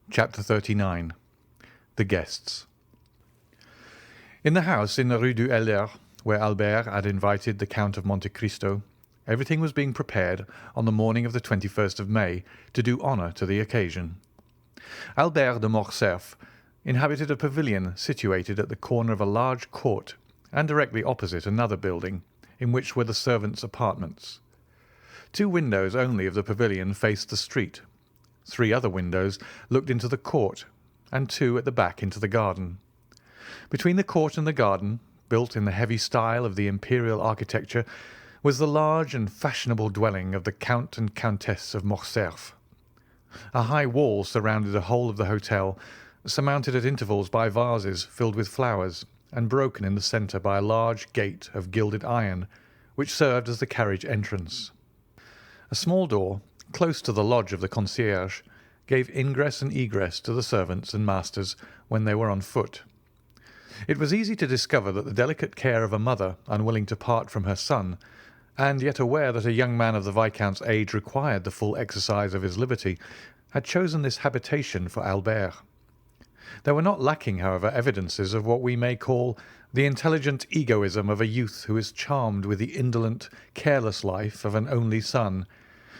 Chapter 39. The Guests. In the house in the Rue du Helder, where Albert had invited the Count of Monte Cristo, everything was being prepared on the morning of the 21st of May to do honour to the occasion. Albert de Morcerf inhabited a pavilion situated at the corner of a large court and directly opposite another building, in which were the servants' apartments. 2 windows only of the pavilion faced the street. 3 other windows looked into the court, and 2 at the back into the garden. Between the court and the garden, built in the heavy style of the imperial architecture, was the large and fashionable dwelling of the Count and Countess of Morcerf. A high wall surrounded the whole of the hotel, surmounted at intervals by vases filled with flowers, and broken in the centre by a large gate of gilded iron, which served as the carriage entrance. A small door, close to the lodge of the concierge, gave ingress and egress to the servants and masters when they were on foot. It was easy to discover that the delicate care of a mother unwilling to part from her son, and yet aware that a young man of the Viscount's age required the full exercise of his liberty, had chosen this habitation for Albert. There were not lacking, however, evidences of what we may call the intelligent egoism of a youth who is charmed with the indolent, careless life of an only son,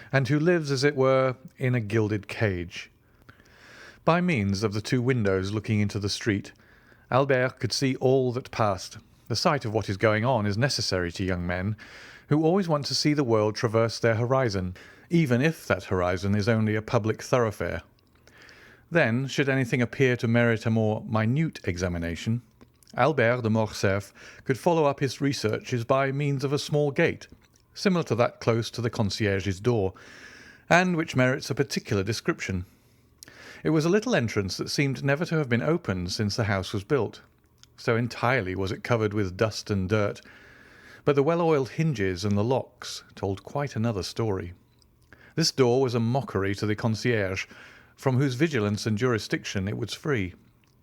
and who lives, as it were, in a gilded cage. By means of the 2 windows looking into the street, Albert could see all that passed. The sight of what is going on is necessary to young men, who always want to see the world traverse their horizon, even if that horizon is only a public thoroughfare. Then, should anything appear to merit a more minute examination, Albert de Morcerf could follow up his researches by means of a small gate, similar to that close to the concierge's door, and which merits a particular description. It was a little entrance that seemed never to have been opened since the house was built, so entirely was it covered with dust and dirt, but the well-oiled hinges and the locks told quite another story. This door was a mockery to the concierge, from whose vigilance and jurisdiction it was free,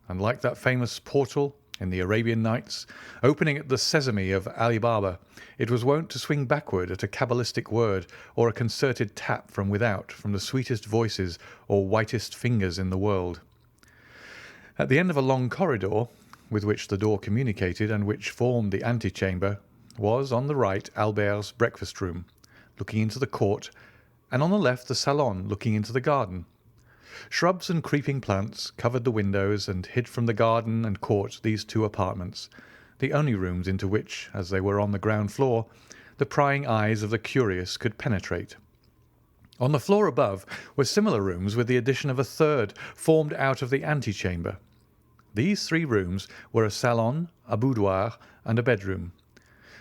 and like that famous portal in the Arabian Nights, opening at the sesame of Ali Baba, it was wont to swing backward at a cabalistic word or a concerted tap from without from the sweetest voices or whitest fingers in the world. At the end of a long corridor, with which the door communicated and which formed the antechamber, was on the right Albert's breakfast room, looking into the court, and on the left the salon looking into the garden. Shrubs and creeping plants covered the windows and hid from the garden and court these 2 apartments, the only rooms into which, as they were on the ground floor, the prying eyes of the curious could penetrate. On the floor above were similar rooms, with the addition of a 3rd formed out of the antechamber. These 3 rooms were a salon, a boudoir, and a bedroom.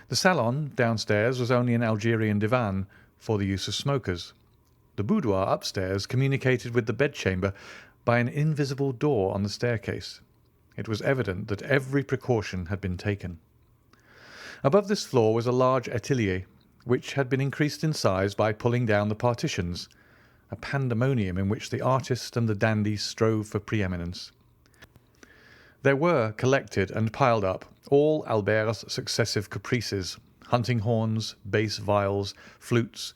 The salon downstairs was only an Algerian divan for the use of smokers. The boudoir upstairs communicated with the bedchamber by an invisible door on the staircase. It was evident that every precaution had been taken. Above this floor was a large atelier, which had been increased in size by pulling down the partitions, a pandemonium in which the artist and the dandy strove for preeminence. There were collected and piled up all Albert's successive caprices, hunting horns, bass viols, flutes,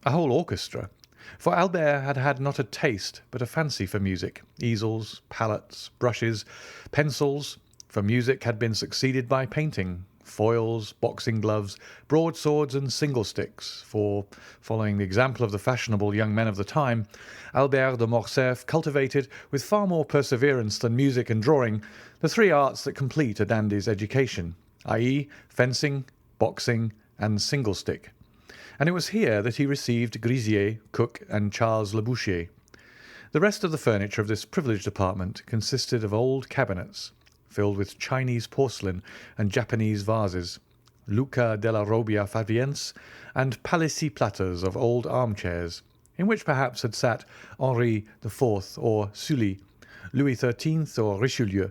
a whole orchestra, for Albert had had not a taste but a fancy for music, easels, palettes, brushes, pencils, for music had been succeeded by painting, foils, boxing gloves, broadswords, and single-sticks, for, following the example of the fashionable young men of the time, Albert de Morcerf cultivated, with far more perseverance than music and drawing, the 3 arts that complete a dandy's education, i.e., fencing, boxing, and single-stick. And it was here that he received Grisier, Cook, and Charles Labouchere. The rest of the furniture of this privileged apartment consisted of old cabinets, filled with Chinese porcelain and Japanese vases, Luca della Robbia Faviense, and Palissy platters of old armchairs, in which perhaps had sat Henri IV or Sully, Louis XIII or Richelieu,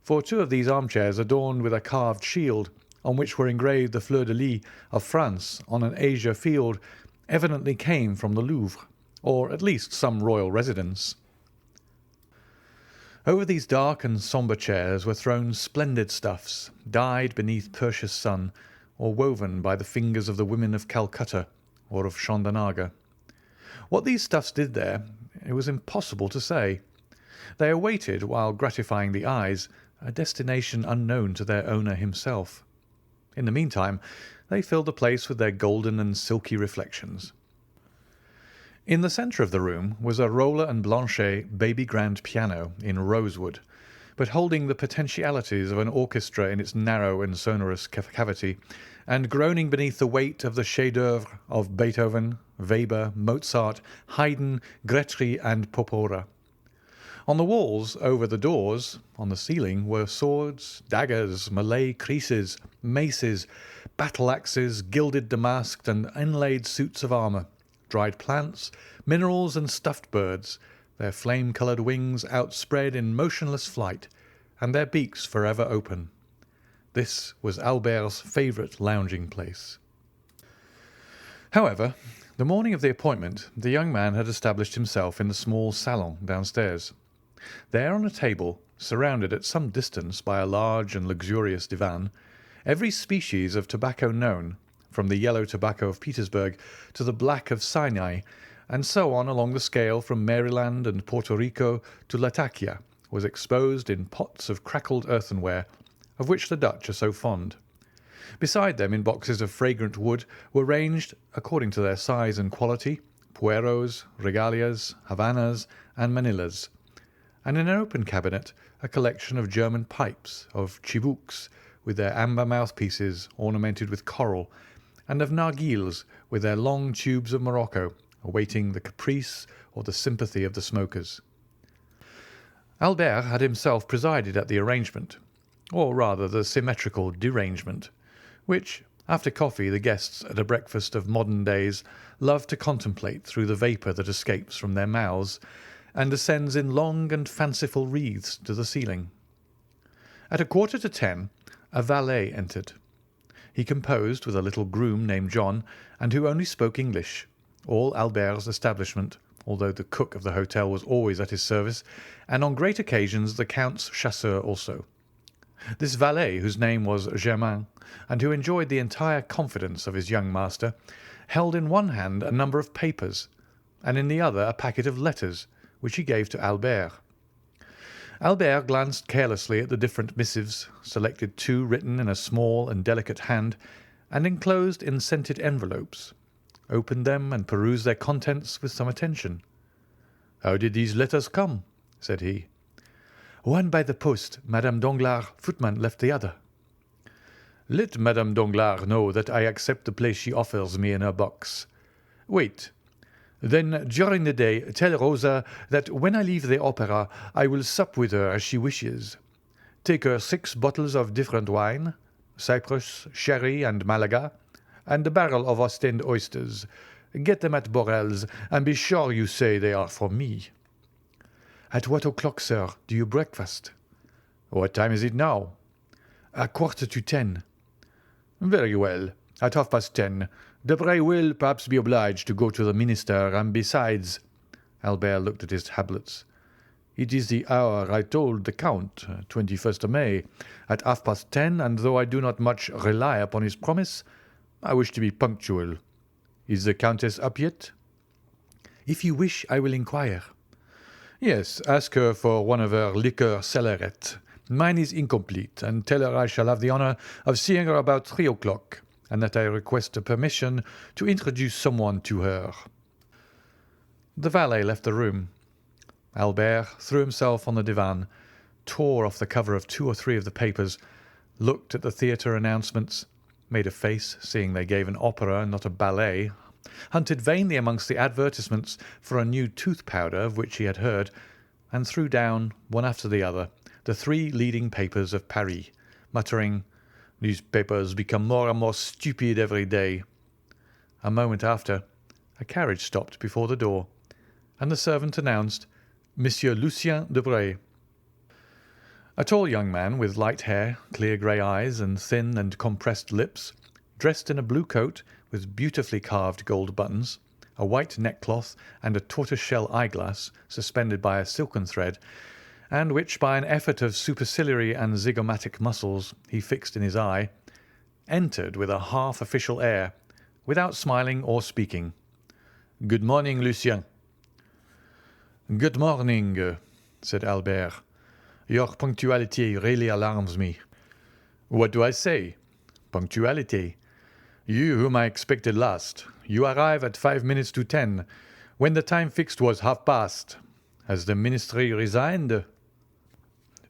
for 2 of these armchairs, adorned with a carved shield, on which were engraved the fleurs-de-lis of France on an azure field, evidently came from the Louvre, or at least some royal residence. Over these dark and sombre chairs were thrown splendid stuffs, dyed beneath Persia's sun, or woven by the fingers of the women of Calcutta or of Chandanaga. What these stuffs did there, it was impossible to say. They awaited, while gratifying the eyes, a destination unknown to their owner himself. In the meantime, they filled the place with their golden and silky reflections. In the centre of the room was a Roller and Blanchet baby grand piano in rosewood, but holding the potentialities of an orchestra in its narrow and sonorous cavity, and groaning beneath the weight of the chefs-d'œuvre of Beethoven, Weber, Mozart, Haydn, Grétry, and Popora. On the walls, over the doors, on the ceiling, were swords, daggers, Malay creeses, maces, battle-axes, gilded damasked and inlaid suits of armour, dried plants, minerals, and stuffed birds, their flame-coloured wings outspread in motionless flight, and their beaks forever open. This was Albert's favourite lounging place. However, the morning of the appointment, the young man had established himself in the small salon downstairs. There, on a table, surrounded at some distance by a large and luxurious divan, every species of tobacco known, from the yellow tobacco of Petersburg to the black of Sinai, and so on along the scale from Maryland and Puerto Rico to Latakia, was exposed in pots of crackled earthenware, of which the Dutch are so fond. Beside them, in boxes of fragrant wood, were ranged, according to their size and quality, pueros, regalias, Havanas, and Manillas, and in an open cabinet a collection of German pipes, of chibouks, with their amber mouthpieces ornamented with coral, and of narghils, with their long tubes of Morocco, awaiting the caprice or the sympathy of the smokers. Albert had himself presided at the arrangement, or rather the symmetrical derangement, which, after coffee, the guests at a breakfast of modern days love to contemplate through the vapour that escapes from their mouths and ascends in long and fanciful wreaths to the ceiling. At 10:15, a valet entered. He composed with a little groom named John, and who only spoke English, all Albert's establishment, although the cook of the hotel was always at his service, and on great occasions the Count's chasseur also. This valet, whose name was Germain, and who enjoyed the entire confidence of his young master, held in one hand a number of papers, and in the other a packet of letters, which he gave to Albert. Albert glanced carelessly at the different missives, selected two written in a small and delicate hand, and enclosed in scented envelopes, opened them and perused their contents with some attention. "How did these letters come?" said he. "One by the post. Madame Danglars' footman left the other." "Let Madame Danglars know that I accept the place she offers me in her box. Wait. Then, during the day, tell Rosa that when I leave the opera I will sup with her as she wishes. Take her 6 bottles of different wine, Cyprus, sherry, and Malaga, and a barrel of Ostend oysters. Get them at Borel's, and be sure you say they are from me." "At what o'clock, sir, do you breakfast?" "What time is it now?" "A 9:45. "Very well. At 10:30. Debray will perhaps be obliged to go to the minister, and besides—" Albert looked at his tablets. "It is the hour I told the Count, 21st May, at 10:30, and though I do not much rely upon his promise, I wish to be punctual. Is the Countess up yet?" "If you wish, I will inquire." "Yes, ask her for one of her liqueur cellaret. Mine is incomplete, and tell her I shall have the honour of seeing her about 3 o'clock, and that I request permission to introduce someone to her." The valet left the room. Albert threw himself on the divan, tore off the cover of 2 or 3 of the papers, looked at the theatre announcements, made a face, seeing they gave an opera and not a ballet, hunted vainly amongst the advertisements for a new tooth-powder of which he had heard, and threw down, one after the other, the 3 leading papers of Paris, muttering, "These papers become more and more stupid every day." A moment after, a carriage stopped before the door, and the servant announced Monsieur Lucien Debray. A tall young man with light hair, clear grey eyes, and thin and compressed lips, dressed in a blue coat with beautifully carved gold buttons, a white neckcloth, and a tortoise-shell eyeglass suspended by a silken thread, and which, by an effort of superciliary and zygomatic muscles, he fixed in his eye, entered with a half-official air, without smiling or speaking. "Good morning, Lucien." "Good morning," said Albert. "Your punctuality really alarms me." "What do I say? Punctuality. You, whom I expected last, you arrive at 5 minutes to 10, when the time fixed was half-past. Has the ministry resigned?"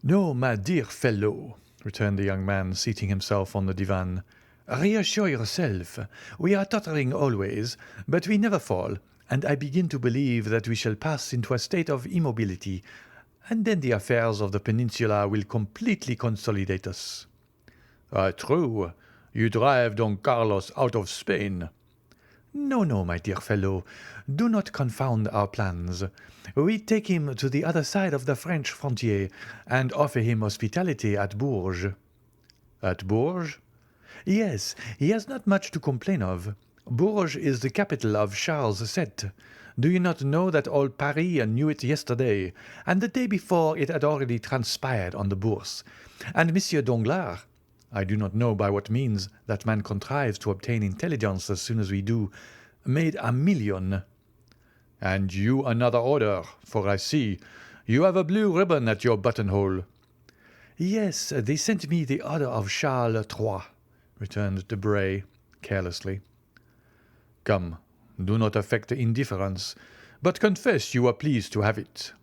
"No, my dear fellow," returned the young man, seating himself on the divan. "Reassure yourself. We are tottering always, but we never fall, and I begin to believe that we shall pass into a state of immobility, and then the affairs of the peninsula will completely consolidate us." "True. You drive Don Carlos out of Spain." "No, no, my dear fellow. Do not confound our plans. We take him to the other side of the French frontier and offer him hospitality at Bourges." "At Bourges?" "Yes, he has not much to complain of. Bourges is the capital of Charles VII. Do you not know that all Paris knew it yesterday, and the day before it had already transpired on the Bourse? And Monsieur Danglars, I do not know by what means that man contrives to obtain intelligence as soon as we do, made 1,000,000. "And you another order, for I see you have a blue ribbon at your buttonhole." "Yes, they sent me the order of Charles III," returned Debray carelessly. "Come, do not affect indifference, but confess you are pleased to have it."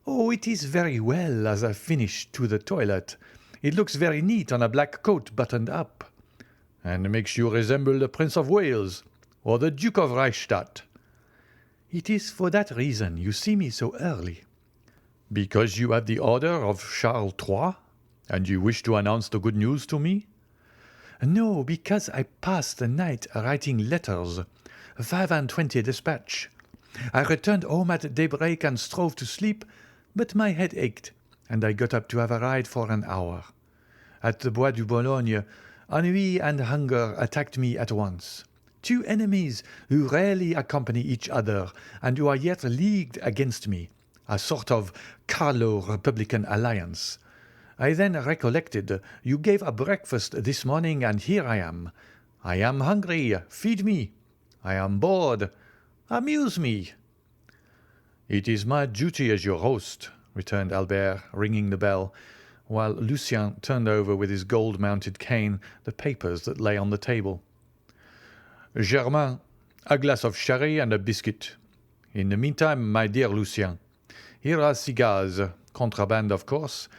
"Oh, it is very well as a finish to the toilet. It looks very neat on a black coat buttoned up." "And makes you resemble the Prince of Wales or the Duke of Reichstadt." "It is for that reason you see me so early." "Because you have the order of Charles III, and you wish to announce the good news to me?" "No, because I passed the night writing letters, 25 dispatch. I returned home at daybreak and strove to sleep, but my head ached, and I got up to have a ride for an hour. At the Bois de Boulogne, ennui and hunger attacked me at once. Two enemies who rarely accompany each other and who are yet leagued against me, a sort of Carlo-Republican alliance. I then recollected you gave a breakfast this morning, and here I am. I am hungry. Feed me. I am bored. Amuse me." "It is my duty as your host," returned Albert, ringing the bell, while Lucien turned over with his gold-mounted cane the papers that lay on the table. "Germain, a glass of sherry and a biscuit. In the meantime, my dear Lucien, here are cigars, contraband of course.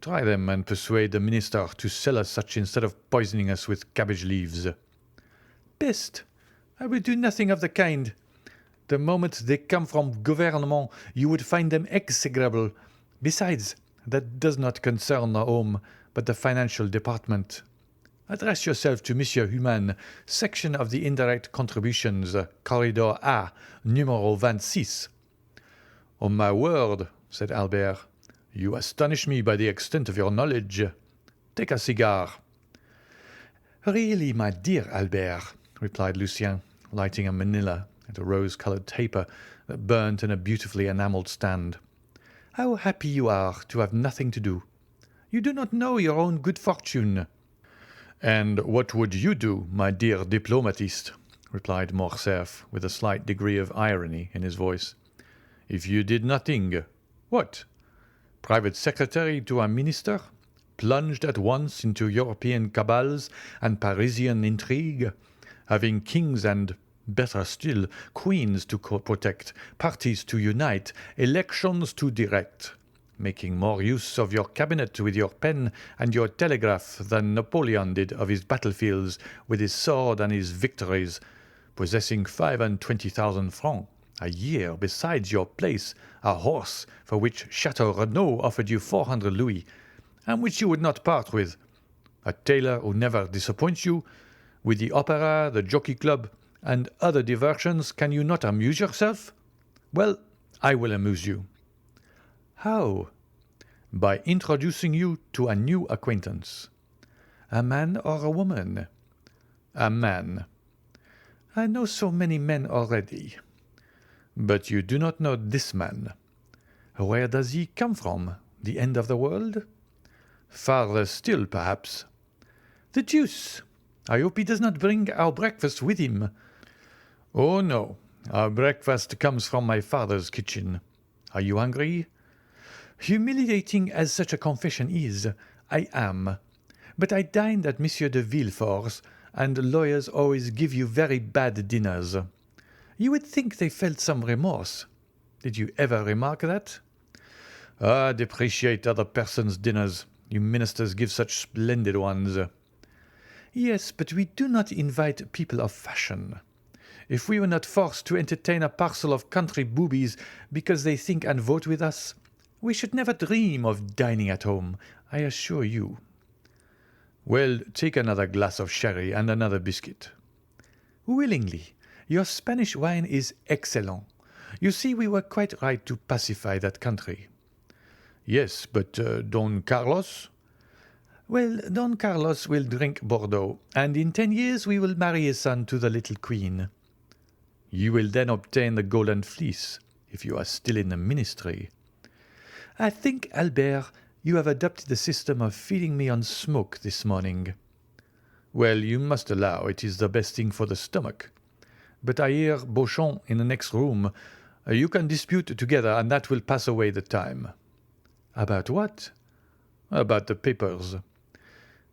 Try them and persuade the minister to sell us such instead of poisoning us with cabbage leaves." "Peste! I will do nothing of the kind. The moment they come from gouvernement, you would find them execrable. Besides, that does not concern the home, but the financial department. Address yourself to Monsieur Humann, section of the indirect contributions, corridor A, numéro 26. "On my word," said Albert, "you astonish me by the extent of your knowledge. Take a cigar." "Really, my dear Albert," replied Lucien, lighting a manila and a rose-coloured taper that burnt in a beautifully enamelled stand. "How happy you are to have nothing to do. You do not know your own good fortune." "And what would you do, my dear diplomatist," replied Morcerf, with a slight degree of irony in his voice, "if you did nothing? What? Private secretary to a minister? Plunged at once into European cabals and Parisian intrigue? Having kings and, better still, queens to protect, parties to unite, elections to direct, making more use of your cabinet with your pen and your telegraph than Napoleon did of his battlefields with his sword and his victories, possessing 25,000 francs a year besides your place, a horse for which Chateau Renaud offered you 400 louis, and which you would not part with, a tailor who never disappoints you, with the opera, the jockey club, and other diversions. Can you not amuse yourself? Well, I will amuse you." "How?" "By introducing you to a new acquaintance." "A man or a woman?" "A man." "I know so many men already." "But you do not know this man." "Where does he come from? The end of the world?" "Farther still, perhaps." "The deuce! I hope he does not bring our breakfast with him." "Oh, no. Our breakfast comes from my father's kitchen. Are you hungry?" Humiliating as such a confession is, I am. But I dined at Monsieur de Villefort's, and lawyers always give you very bad dinners. You would think they felt some remorse. Did you ever remark that? Ah, depreciate other persons' dinners. You ministers give such splendid ones. Yes, but we do not invite people of fashion. If we were not forced to entertain a parcel of country boobies because they think and vote with us, we should never dream of dining at home, I assure you. Well, take another glass of sherry and another biscuit. Willingly. Your Spanish wine is excellent. You see, we were quite right to pacify that country. Yes, but Don Carlos? Well, Don Carlos will drink Bordeaux, and in 10 years we will marry his son to the little queen. You will then obtain the golden fleece, if you are still in the ministry. I think, Albert, you have adopted the system of feeding me on smoke this morning. Well, you must allow it is the best thing for the stomach. But I hear Beauchamp in the next room. You can dispute together, and that will pass away the time. About what? About the papers.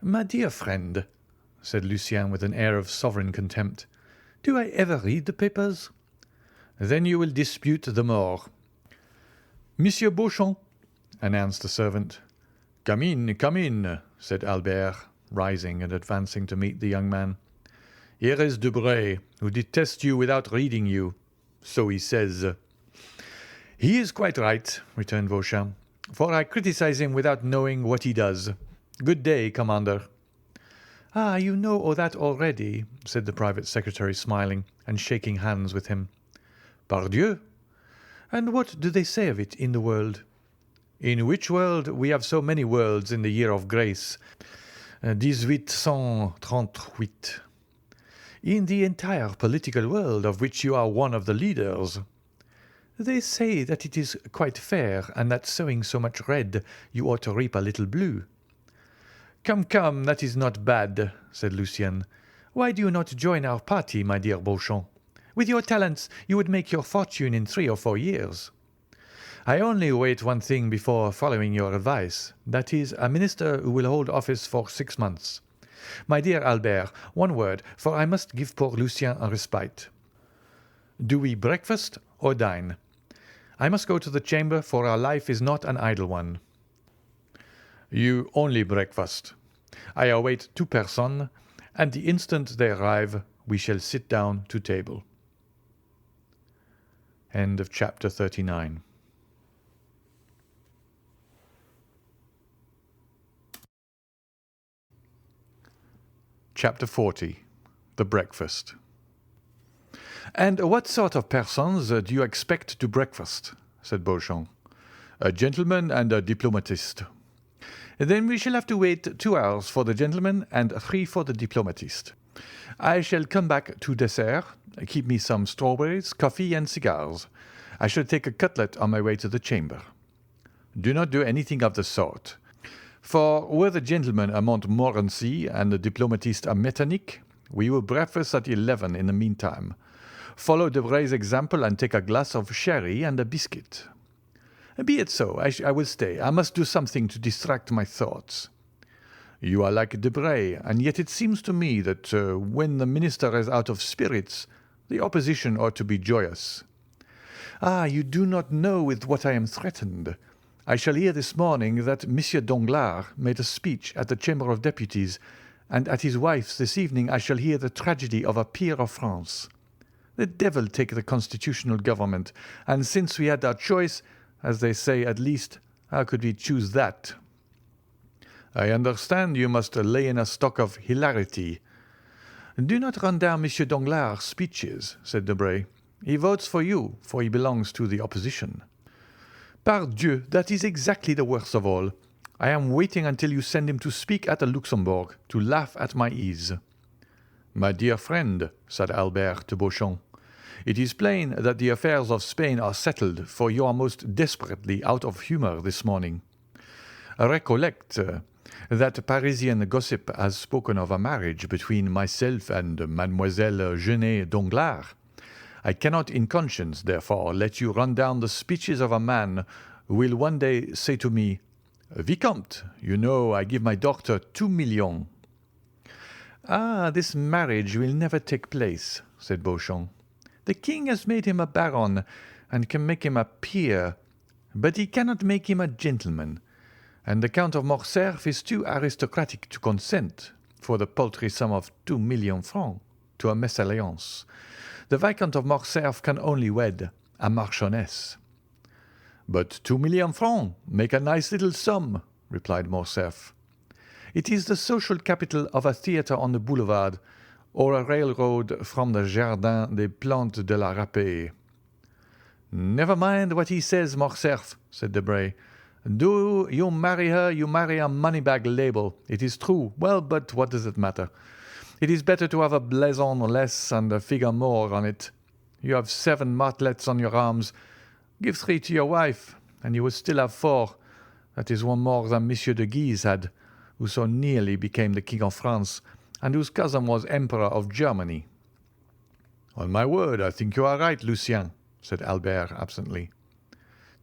My dear friend, said Lucien with an air of sovereign contempt, do I ever read the papers? Then you will dispute the more. Monsieur Beauchamp, announced the servant. Come in, said Albert, rising and advancing to meet the young man. Here is Debray, who detests you without reading you. So he says. He is quite right, returned Beauchamp, for I criticize him without knowing what he does. Good day, Commander. Ah, you know all that already, said the private secretary, smiling and shaking hands with him. Pardieu! And what do they say of it in the world? In which world? We have so many worlds in the year of grace. 1838. In the entire political world of which you are one of the leaders. They say that it is quite fair, and that sowing so much red, you ought to reap a little blue. Come, that is not bad, said Lucien. Why do you not join our party, my dear Beauchamp? With your talents, you would make your fortune in 3 or 4 years. I only wait one thing before following your advice. That is, a minister who will hold office for 6 months. My dear Albert, one word, for I must give poor Lucien a respite. Do we breakfast or dine? I must go to the chamber, for our life is not an idle one. You only breakfast. I await 2 persons, and the instant they arrive, we shall sit down to table. End of chapter 39. Chapter 40. The Breakfast. And what sort of persons do you expect to breakfast? Said Beauchamp. A gentleman and a diplomatist. Then we shall have to wait 2 hours for the gentleman and 3 for the diplomatist. I shall come back to dessert. Keep me some strawberries, coffee, and cigars. I shall take a cutlet on my way to the chamber. Do not do anything of the sort. For were the gentleman a Montmorency and the diplomatist a Metternich, we will breakfast at 11 in the meantime. Follow Debray's example and take a glass of sherry and a biscuit. Be it so. I will stay. I must do something to distract my thoughts. You are like Debray, and yet it seems to me that when the minister is out of spirits, the opposition ought to be joyous. Ah, you do not know with what I am threatened. I shall hear this morning that Monsieur Danglars made a speech at the Chamber of Deputies, and at his wife's this evening I shall hear the tragedy of a peer of France. The devil take the constitutional government, and since we had our choice, as they say, at least, how could we choose that? I understand you must lay in a stock of hilarity. Do not run down Monsieur Danglars' speeches, said Debray. He votes for you, for he belongs to the opposition. Pardieu, that is exactly the worst of all. I am waiting until you send him to speak at the Luxembourg, to laugh at my ease. My dear friend, said Albert to Beauchamp, it is plain that the affairs of Spain are settled, for you are most desperately out of humour this morning. Recollect that Parisian gossip has spoken of a marriage between myself and Mademoiselle Genet Danglars. I cannot in conscience, therefore, let you run down the speeches of a man will one day say to me, 'Vicomte, you know I give my daughter 2 millions.' Ah, this marriage will never take place," said Beauchamp. "The king has made him a baron, and can make him a peer, but he cannot make him a gentleman, and the Count of Morcerf is too aristocratic to consent, for the paltry sum of 2 millions francs, to a mésalliance. The Viscount of Morcerf can only wed a marchioness." "But 2 millions francs make a nice little sum," replied Morcerf. "It is the social capital of a theatre on the boulevard, or a railroad from the Jardin des Plantes de la Râpée." "Never mind what he says, Morcerf," said Debray. "Do you marry her, you marry a money-bag label. It is true. Well, but what does it matter? It is better to have a blazon less and a figure more on it. You have 7 martlets on your arms. Give 3 to your wife, and you will still have 4. That is one more than Monsieur de Guise had, who so nearly became the King of France, and whose cousin was Emperor of Germany." "On my word, I think you are right, Lucien," said Albert absently.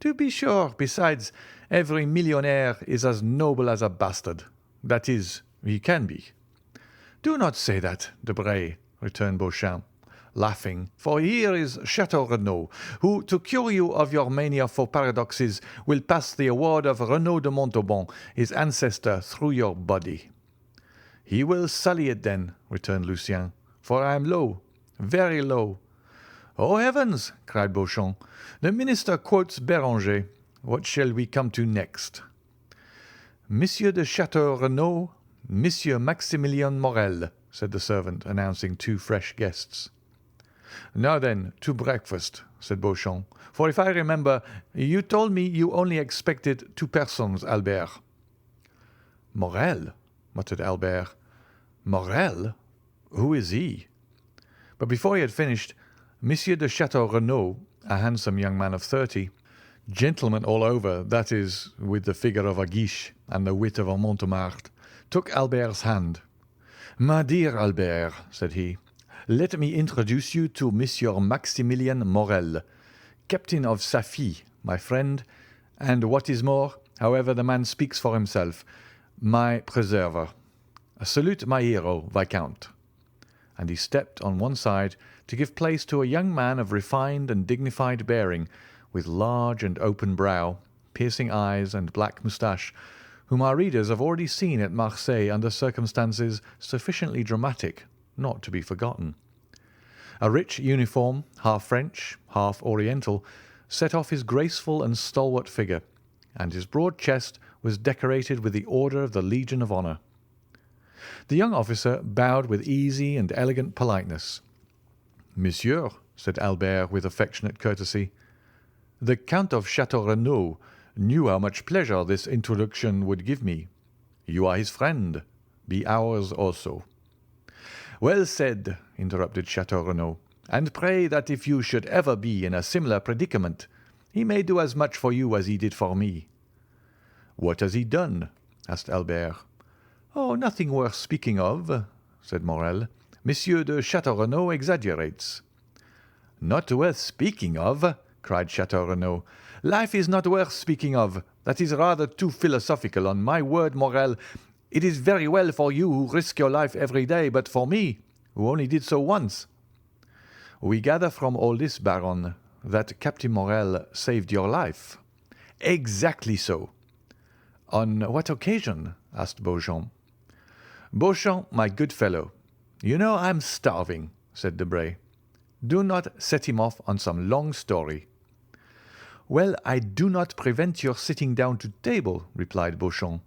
"To be sure. Besides, every millionaire is as noble as a bastard. That is, he can be." "Do not say that, Debray," returned Beauchamp, laughing, "for here is Chateau Renaud, who, to cure you of your mania for paradoxes, will pass the award of Renaud de Montauban, his ancestor, through your body." "He will sully it then," returned Lucien, "for I am low, very low." "Oh, heavens!" cried Beauchamp. "The minister quotes Béranger. What shall we come to next?" "Monsieur de Chateau Renaud, Monsieur Maximilien Morel," said the servant, announcing 2 fresh guests. "Now then, to breakfast," said Beauchamp, "for if I remember, you told me you only expected 2 persons, Albert." "Morel," muttered Albert. "Morel? Who is he?" But before he had finished, Monsieur de Chateau Renaud, a handsome young man of 30, gentleman all over, that is, with the figure of a Guiche and the wit of a Montemart, took Albert's hand. "My dear Albert," said he, "let me introduce you to Monsieur Maximilien Morel, captain of Safie, my friend, and what is more, however the man speaks for himself, my preserver. Salute my hero, Viscount." And he stepped on one side to give place to a young man of refined and dignified bearing, with large and open brow, piercing eyes, and black moustache, whom our readers have already seen at Marseilles under circumstances sufficiently dramatic not to be forgotten. A rich uniform, half French, half Oriental, set off his graceful and stalwart figure, and his broad chest was decorated with the Order of the Legion of Honour. The young officer bowed with easy and elegant politeness. "Monsieur," said Albert with affectionate courtesy, "the Count of Château Renaud knew how much pleasure this introduction would give me. You are his friend. Be ours also." "Well said," interrupted Château Renaud, "and pray that if you should ever be in a similar predicament, he may do as much for you as he did for me." "What has he done?" asked Albert. "Oh, nothing worth speaking of," said Morel. "Monsieur de Château Renaud exaggerates." "Not worth speaking of!" cried Château Renaud. "Life is not worth speaking of. That is rather too philosophical. On my word, Morel, it is very well for you who risk your life every day, but for me, who only did so once." "We gather from all this, Baron, that Captain Morel saved your life." "Exactly so." "On what occasion?" asked Beauchamp. "Beauchamp, my good fellow, you know I am starving," said Debray. "Do not set him off on some long story." "Well, I do not prevent your sitting down to table," replied Beauchamp.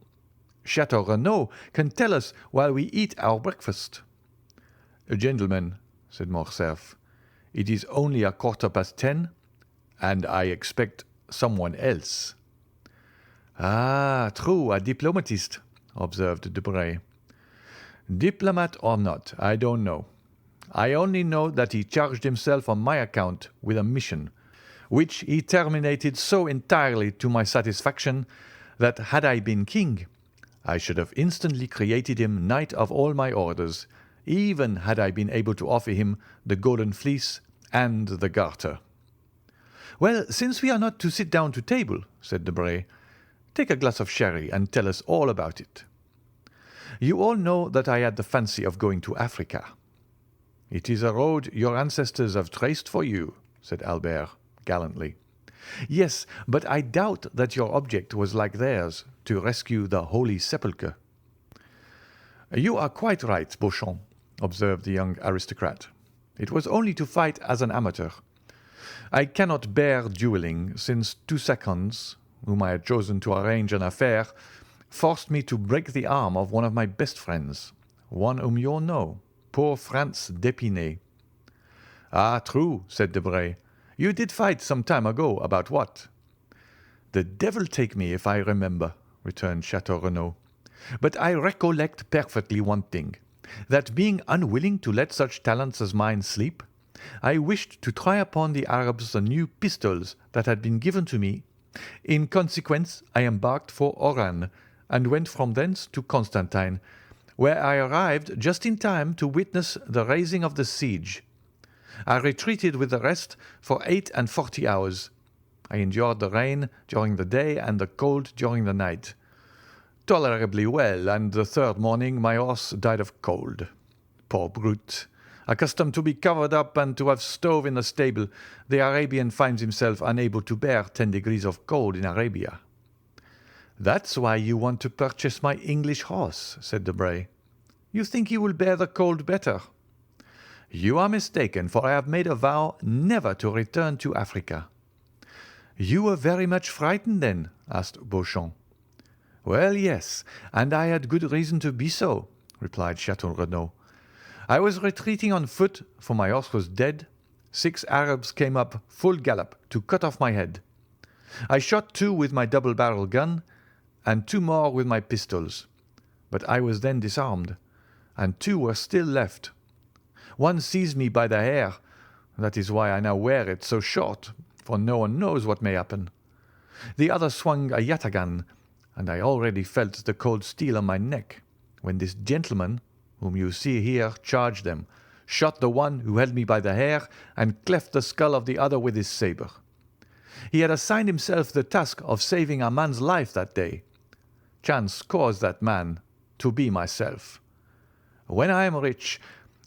"Château Renaud can tell us while we eat our breakfast." "Gentlemen," said Morcerf, "it is only 10:15, and I expect someone else." "Ah, true, a diplomatist," observed Debray. "Diplomat or not, I don't know. I only know that he charged himself on my account with a mission, which he terminated so entirely to my satisfaction that, had I been king, I should have instantly created him knight of all my orders, even had I been able to offer him the golden fleece and the garter." "Well, since we are not to sit down to table," said Debray, "take a glass of sherry and tell us all about it." "You all know that I had the fancy of going to Africa." "It is a road your ancestors have traced for you," said Albert gallantly. "Yes, but I doubt that your object was like theirs, to rescue the Holy Sepulchre." "You are quite right, Beauchamp," observed the young aristocrat. "It was only to fight as an amateur. I cannot bear duelling, since 2 seconds, whom I had chosen to arrange an affair, forced me to break the arm of one of my best friends, one whom you all know, poor Franz d'Épinay." "Ah, true," said Debray. "You did fight some time ago. About what?" "The devil take me if I remember," returned Chateau Renaud. "But I recollect perfectly one thing, that being unwilling to let such talents as mine sleep, I wished to try upon the Arabs the new pistols that had been given to me. In consequence, I embarked for Oran, and went from thence to Constantine, where I arrived just in time to witness the raising of the siege. I retreated with the rest for 48 hours. I endured the rain during the day and the cold during the night. Tolerably well, and the third morning my horse died of cold. Poor brute! Accustomed to be covered up and to have stove in the stable, the Arabian finds himself unable to bear 10 degrees of cold in Arabia." "That's why you want to purchase my English horse," said Debray. "You think he will bear the cold better." "You are mistaken, for I have made a vow never to return to Africa." "You were very much frightened, then?" asked Beauchamp. "Well, yes, and I had good reason to be so," replied Chateau Renaud. "I was retreating on foot, for my horse was dead. 6 Arabs came up full gallop to cut off my head. I shot 2 with my double-barrel gun, and 2 more with my pistols. But I was then disarmed, and 2 were still left. One seized me by the hair. That is why I now wear it so short, for no one knows what may happen. The other swung a yataghan, and I already felt the cold steel on my neck, when this gentleman, whom you see here, charged them, shot the one who held me by the hair, and cleft the skull of the other with his sabre. He had assigned himself the task of saving a man's life that day. Chance caused that man to be myself. When I am rich,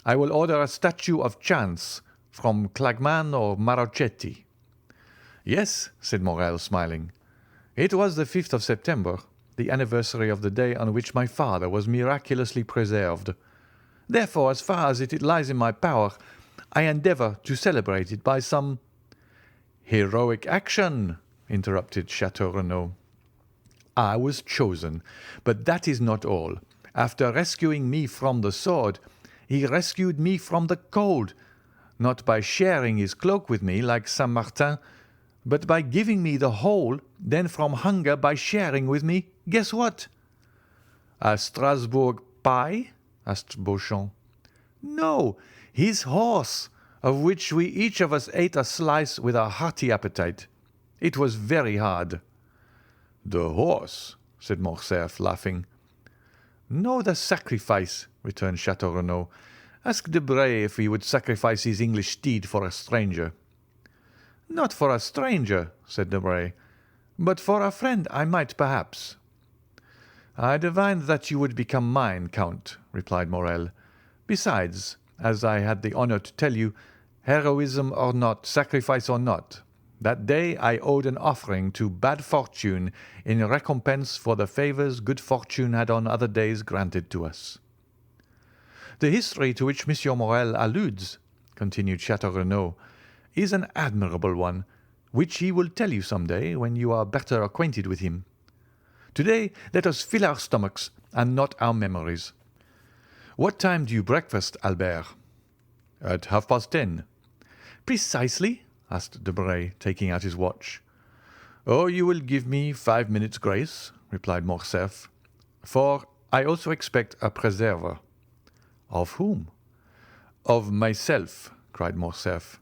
I will order a statue of Chance from Clagman or Marochetti." "Yes," said Morel, smiling. "It was the 5th of September, the anniversary of the day on which my father was miraculously preserved. Therefore, as far as it lies in my power, I endeavour to celebrate it by some—" "Heroic action," interrupted Chateau Renaud. "I was chosen, but that is not all. After rescuing me from the sword, he rescued me from the cold, not by sharing his cloak with me like Saint Martin, but by giving me the whole, then from hunger by sharing with me, guess what?" "A Strasbourg pie?" asked Beauchamp. "No, his horse, of which we each of us ate a slice with a hearty appetite. It was very hard." "The horse," said Morcerf, laughing. "No, the sacrifice," returned Chateau Renaud. "Ask Debray if he would sacrifice his English steed for a stranger." "Not for a stranger," said Debray, "but for a friend I might perhaps." "I divined that you would become mine, Count," replied Morel. "Besides, as I had the honour to tell you, heroism or not, sacrifice or not, that day I owed an offering to bad fortune in recompense for the favours good fortune had on other days granted to us." "The history to which Monsieur Morel alludes," continued Chateau Renaud, "is an admirable one, which he will tell you some day when you are better acquainted with him. To-day let us fill our stomachs and not our memories. What time do you breakfast, Albert?" "At 10:30. "Precisely?" asked Debray, taking out his watch. "Oh, you will give me 5 minutes' grace," replied Morcerf, "for I also expect a preserver." "Of whom?" "Of myself," cried Morcerf.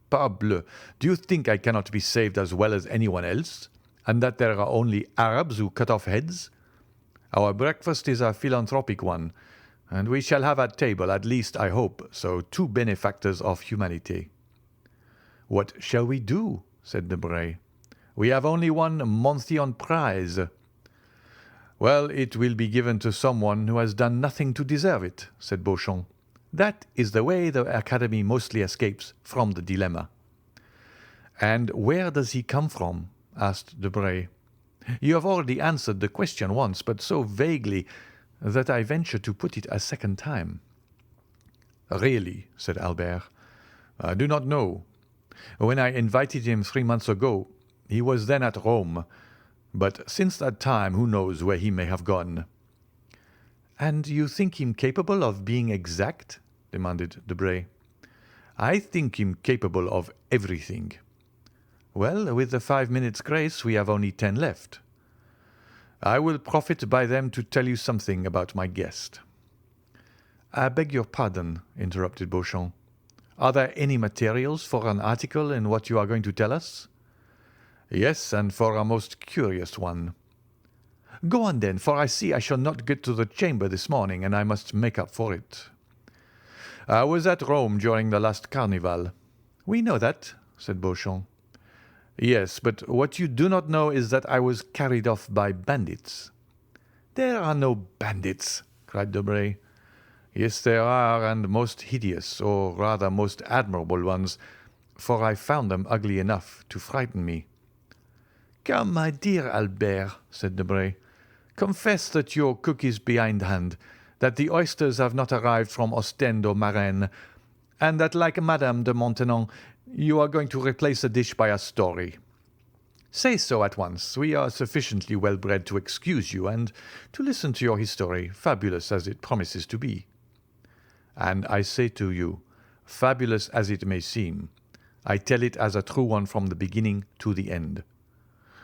"Parbleu! Do you think I cannot be saved as well as anyone else, and that there are only Arabs who cut off heads? Our breakfast is a philanthropic one, and we shall have at table, at least I hope, so 2 benefactors of humanity." "What shall we do?" said Debray. "We have only one Monthyon prize." "Well, it will be given to someone who has done nothing to deserve it," said Beauchamp. "That is the way the Academy mostly escapes from the dilemma." "And where does he come from?" asked Debray. "You have already answered the question once, but so vaguely that I venture to put it a second time." "Really," said Albert, "I do not know. When I invited him 3 months ago, he was then at Rome, but since that time who knows where he may have gone." "And you think him capable of being exact?" demanded Debray. "I think him capable of everything." "Well, with the 5 minutes' grace we have only 10 left." "I will profit by them to tell you something about my guest." "I beg your pardon," interrupted Beauchamp. "Are there any materials for an article in what you are going to tell us?" "Yes, and for a most curious one." "Go on then, for I see I shall not get to the Chamber this morning, and I must make up for it." "I was at Rome during the last Carnival." "We know that," said Beauchamp. "Yes, but what you do not know is that I was carried off by bandits." "There are no bandits," cried Debray. "Yes, there are, and most hideous, or rather most admirable ones, for I found them ugly enough to frighten me." "Come, my dear Albert," said Debray, "confess that your cook is behindhand, that the oysters have not arrived from Ostend or Marennes, and that, like Madame de Maintenon, you are going to replace a dish by a story. Say so at once. We are sufficiently well bred to excuse you and to listen to your history, fabulous as it promises to be." "And I say to you, fabulous as it may seem, I tell it as a true one from the beginning to the end.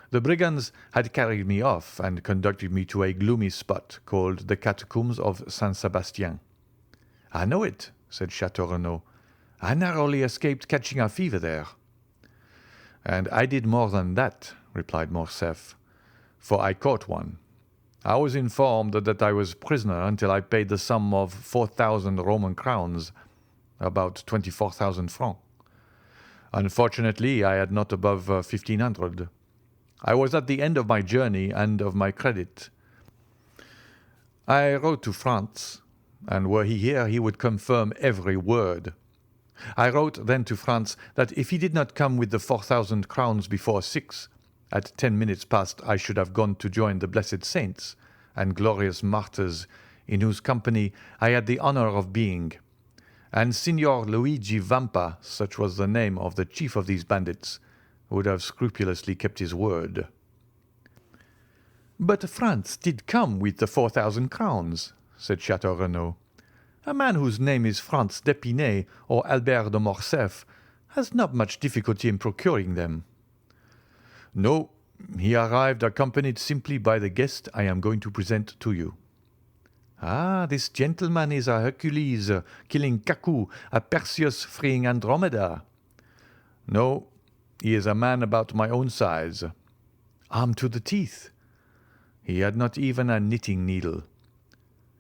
The brigands had carried me off and conducted me to a gloomy spot called the Catacombs of Saint Sebastien." "I know it," said Chateau Renaud. "I narrowly escaped catching a fever there." "And I did more than that," replied Morcerf, "for I caught one. I was informed that I was prisoner until I paid the sum of 4,000 Roman crowns, about 24,000 francs. Unfortunately, I had not above 1,500. I was at the end of my journey and of my credit. I wrote to France, and were he here he would confirm every word. I wrote then to France that if he did not come with the 4,000 crowns before 6, at 10 minutes past I should have gone to join the blessed saints and glorious martyrs in whose company I had the honour of being. And Signor Luigi Vampa, such was the name of the chief of these bandits, would have scrupulously kept his word." "But France did come with the 4,000 crowns," said Chateau Renaud. "A man whose name is Franz d'Épinay or Albert de Morcerf has not much difficulty in procuring them." "No, he arrived accompanied simply by the guest I am going to present to you." "Ah, this gentleman is a Hercules killing Cacus, a Perseus freeing Andromeda." "No, he is a man about my own size." "Armed to the teeth." "He had not even a knitting needle."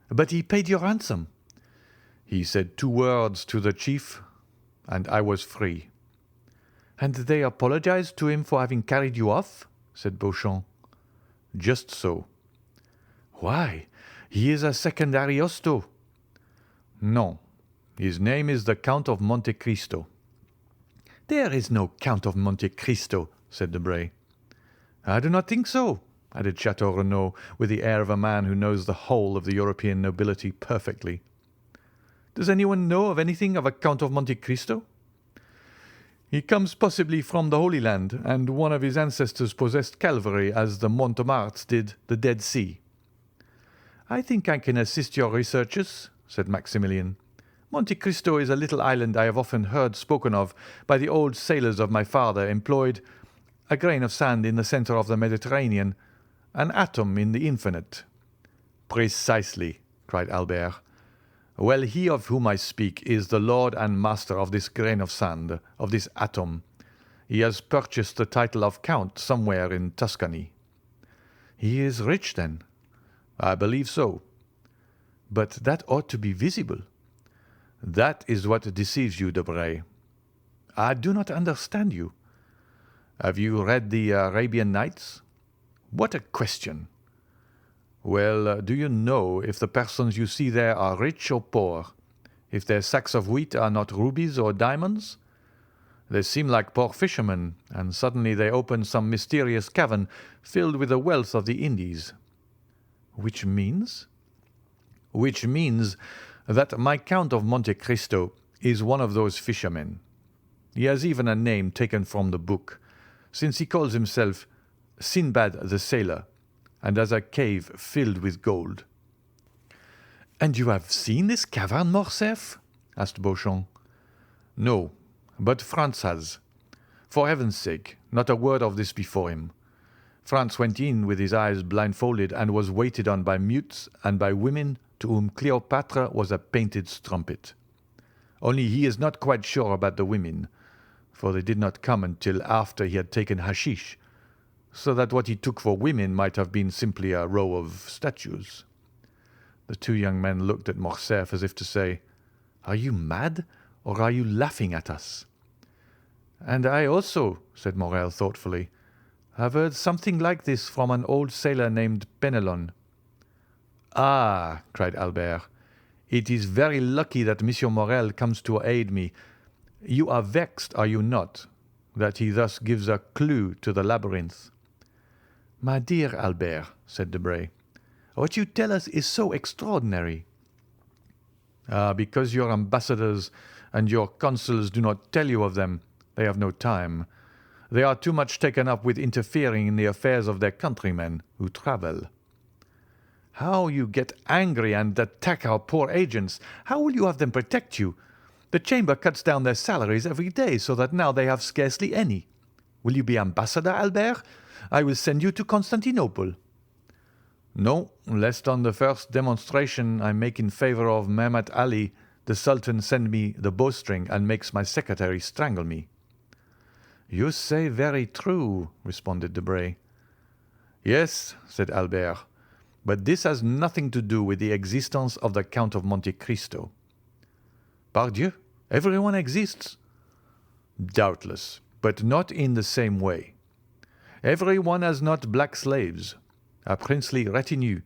"But he paid your ransom." "He said 2 words to the chief, and I was free." "And they apologized to him for having carried you off?" said Beauchamp. "Just so." "Why, he is a second Ariosto." "No, his name is the Count of Monte Cristo." "There is no Count of Monte Cristo," said Debray. "I do not think so," added Chateau Renaud, with the air of a man who knows the whole of the European nobility perfectly. "Does anyone know of anything of a Count of Monte Cristo?" "He comes possibly from the Holy Land, and one of his ancestors possessed Calvary as the Montemarts did the Dead Sea." "I think I can assist your researches," said Maximilian. "Monte Cristo is a little island I have often heard spoken of by the old sailors of my father employed, a grain of sand in the centre of the Mediterranean, an atom in the infinite." "Precisely," cried Albert. "Well, he of whom I speak is the lord and master of this grain of sand, of this atom. He has purchased the title of count somewhere in Tuscany." "He is rich, then?" "I believe so." "But that ought to be visible." "That is what deceives you, Debray." "I do not understand you." Have you read the Arabian Nights? What a question! Well, do you know if the persons you see there are rich or poor? If their sacks of wheat are not rubies or diamonds? They seem like poor fishermen, and suddenly they open some mysterious cavern filled with the wealth of the Indies. Which means? Which means that my Count of Monte Cristo is one of those fishermen. He has even a name taken from the book, since he calls himself Sinbad the Sailor, and has a cave filled with gold. "And you have seen this cavern, Morcerf?" asked Beauchamp. "No, but Franz has. For heaven's sake, not a word of this before him. Franz went in with his eyes blindfolded and was waited on by mutes and by women to whom Cleopatra was a painted strumpet. Only he is not quite sure about the women, for they did not come until after he had taken hashish, so that what he took for women might have been simply a row of statues." The two young men looked at Morcerf as if to say, "Are you mad, or are you laughing at us?" "And I also," said Morrel thoughtfully, "have heard something like this from an old sailor named Penelon." "Ah," cried Albert, "it is very lucky that Monsieur Morrel comes to aid me. You are vexed, are you not, that he thus gives a clue to the labyrinth?" "My dear Albert," said Debray, "what you tell us is so extraordinary." Because your ambassadors and your consuls do not tell you of them. They have no time. They are too much taken up with interfering in the affairs of their countrymen who travel." "How you get angry and attack our poor agents! How will you have them protect you? The Chamber cuts down their salaries every day, so that now they have scarcely any. Will you be ambassador, Albert? I will send you to Constantinople." "No, lest on the first demonstration I make in favour of Mehmet Ali, the Sultan send me the bowstring and makes my secretary strangle me." "You say very true," responded Debray. "Yes," said Albert, "but this has nothing to do with the existence of the Count of Monte Cristo." "Pardieu, everyone exists." "Doubtless, but not in the same way. Everyone has not black slaves, a princely retinue,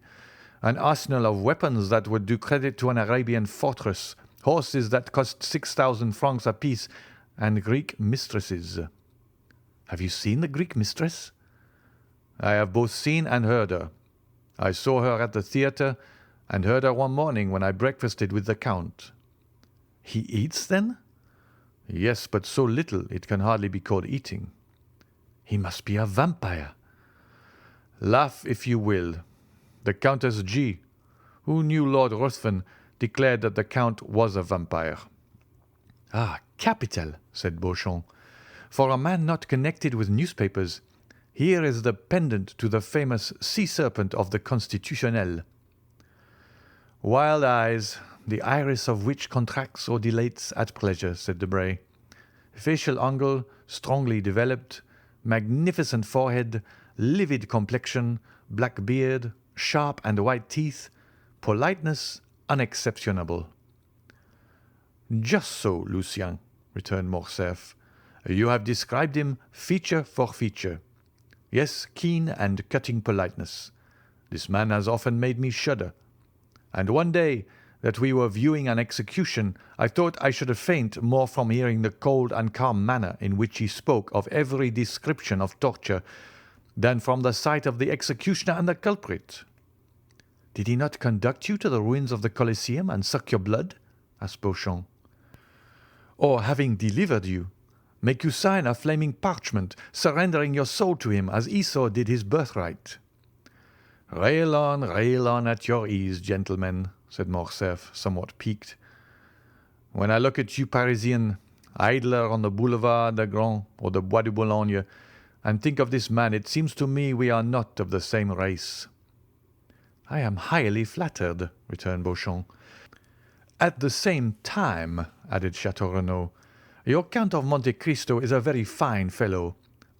an arsenal of weapons that would do credit to an Arabian fortress, horses that cost 6,000 francs apiece, and Greek mistresses." "Have you seen the Greek mistress?" "I have both seen and heard her. I saw her at the theatre, and heard her one morning when I breakfasted with the Count." "He eats, then?" "Yes, but so little it can hardly be called eating." "He must be a vampire." "Laugh if you will. The Countess G., who knew Lord Ruthven, declared that the Count was a vampire." "Ah, capital," said Beauchamp. "For a man not connected with newspapers, here is the pendant to the famous sea serpent of the Constitutionnel." "Wild eyes, the iris of which contracts or dilates at pleasure," said Debray. "Facial angle strongly developed, magnificent forehead, livid complexion, black beard, sharp and white teeth, politeness unexceptionable." "Just so, Lucien," returned Morcerf. "You have described him feature for feature. Yes, keen and cutting politeness. This man has often made me shudder. And one day that we were viewing an execution, I thought I should faint more from hearing the cold and calm manner in which he spoke of every description of torture than from the sight of the executioner and the culprit." "Did he not conduct you to the ruins of the Colosseum and suck your blood?" asked Beauchamp. "Or, having delivered you, make you sign a flaming parchment, surrendering your soul to him as Esau did his birthright?" Rail on at your ease, gentlemen," said Morcerf, somewhat piqued. "When I look at you Parisian, idler on the Boulevard de Gand or the Bois de Boulogne, and think of this man, it seems to me we are not of the same race." "I am highly flattered," returned Beauchamp. "At the same time," added Chateau Renaud, "your Count of Monte Cristo is a very fine fellow,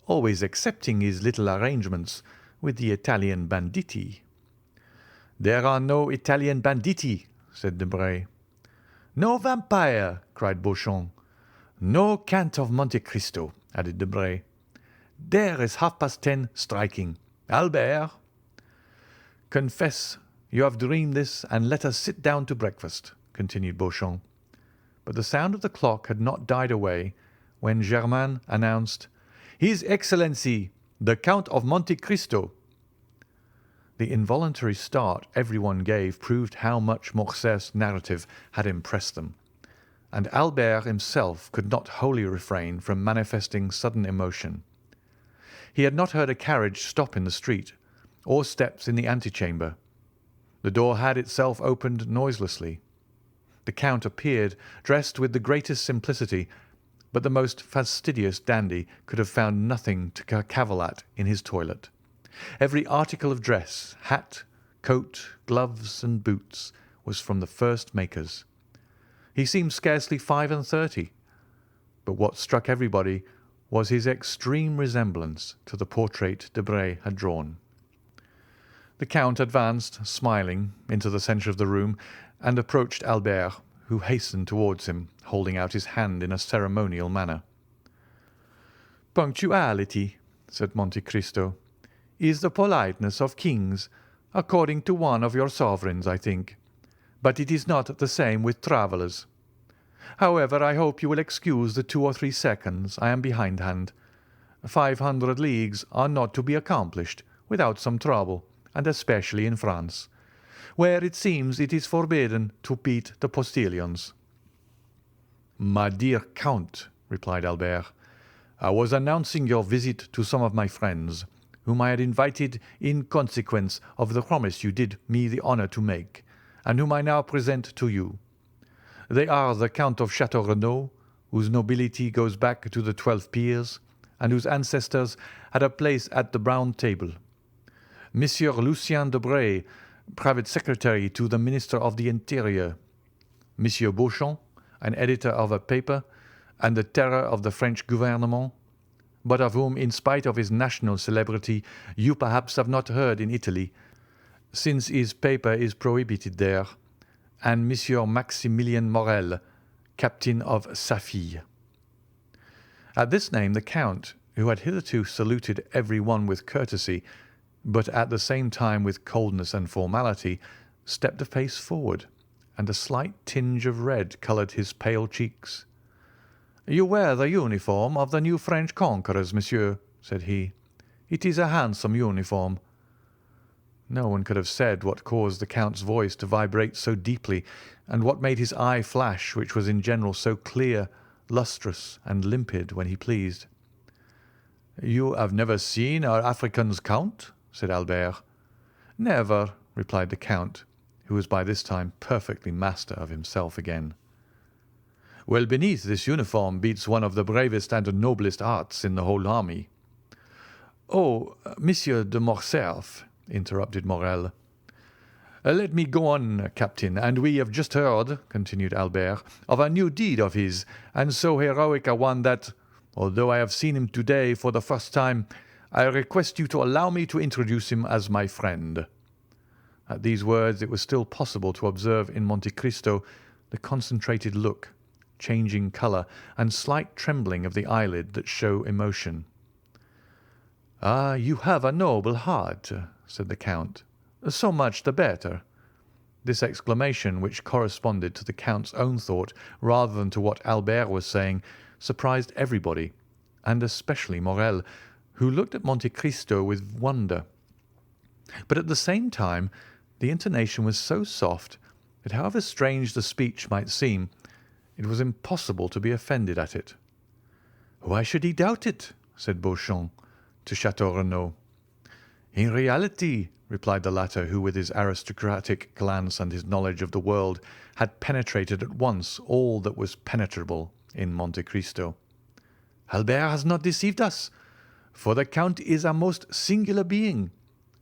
always accepting his little arrangements with the Italian banditti." "There are no Italian banditti," said Debray. "No vampire," cried Beauchamp. "No Count of Monte Cristo," added Debray. There is 10:30 striking. Albert!" "Confess you have dreamed this, and let us sit down to breakfast," continued Beauchamp. But the sound of the clock had not died away when Germain announced, "His Excellency, the Count of Monte Cristo." The involuntary start everyone gave proved how much Morcerf's narrative had impressed them, and Albert himself could not wholly refrain from manifesting sudden emotion. He had not heard a carriage stop in the street, or steps in the antechamber. The door had itself opened noiselessly. The Count appeared dressed with the greatest simplicity, but the most fastidious dandy could have found nothing to cavil at in his toilet. Every article of dress, hat, coat, gloves, and boots, was from the first makers. He seemed scarcely 35, but what struck everybody was his extreme resemblance to the portrait Debray had drawn. The Count advanced, smiling, into the centre of the room, and approached Albert, who hastened towards him, holding out his hand in a ceremonial manner. "Punctuality," said Monte Cristo, "is the politeness of kings, according to one of your sovereigns, I think, but it is not the same with travellers. However, I hope you will excuse the 2 or 3 seconds I am behindhand. 500 leagues are not to be accomplished without some trouble, and especially in France, where it seems it is forbidden to beat the postilions." "My dear Count," replied Albert, "I was announcing your visit to some of my friends, whom I had invited in consequence of the promise you did me the honour to make, and whom I now present to you. They are the Count of Château-Renaud, whose nobility goes back to the 12 peers, and whose ancestors had a place at the Round Table. Monsieur Lucien Debray, private secretary to the Minister of the Interior. Monsieur Beauchamp, an editor of a paper, and the terror of the French gouvernement, but of whom, in spite of his national celebrity, you perhaps have not heard in Italy, since his paper is prohibited there, and Monsieur Maximilien Morel, captain of Safille." At this name the Count, who had hitherto saluted every one with courtesy, but at the same time with coldness and formality, stepped a pace forward, and a slight tinge of red coloured his pale cheeks. "You wear the uniform of the new French conquerors, monsieur," said he. "It is a handsome uniform." No one could have said what caused the Count's voice to vibrate so deeply, and what made his eye flash, which was in general so clear, lustrous, and limpid when he pleased. "You have never seen our Africans, Count?" said Albert. "Never," replied the Count, who was by this time perfectly master of himself again. "Well, beneath this uniform beats one of the bravest and noblest hearts in the whole army." "Oh, Monsieur de Morcerf," interrupted Morel. "Let me go on, Captain, and we have just heard," continued Albert, "of a new deed of his, and so heroic a one that, although I have seen him today for the first time, I request you to allow me to introduce him as my friend." At these words it was still possible to observe in Monte Cristo the concentrated look, changing colour, and slight trembling of the eyelid that show emotion. "Ah, you have a noble heart," said the Count. "So much the better." This exclamation, which corresponded to the Count's own thought rather than to what Albert was saying, surprised everybody, and especially Morel, who looked at Monte Cristo with wonder. But at the same time the intonation was so soft that, however strange the speech might seem, it was impossible to be offended at it. "Why should he doubt it?" said Beauchamp to Château-Renaud. "In reality," replied the latter, who with his aristocratic glance and his knowledge of the world had penetrated at once all that was penetrable in Monte Cristo, "Albert has not deceived us, for the Count is a most singular being.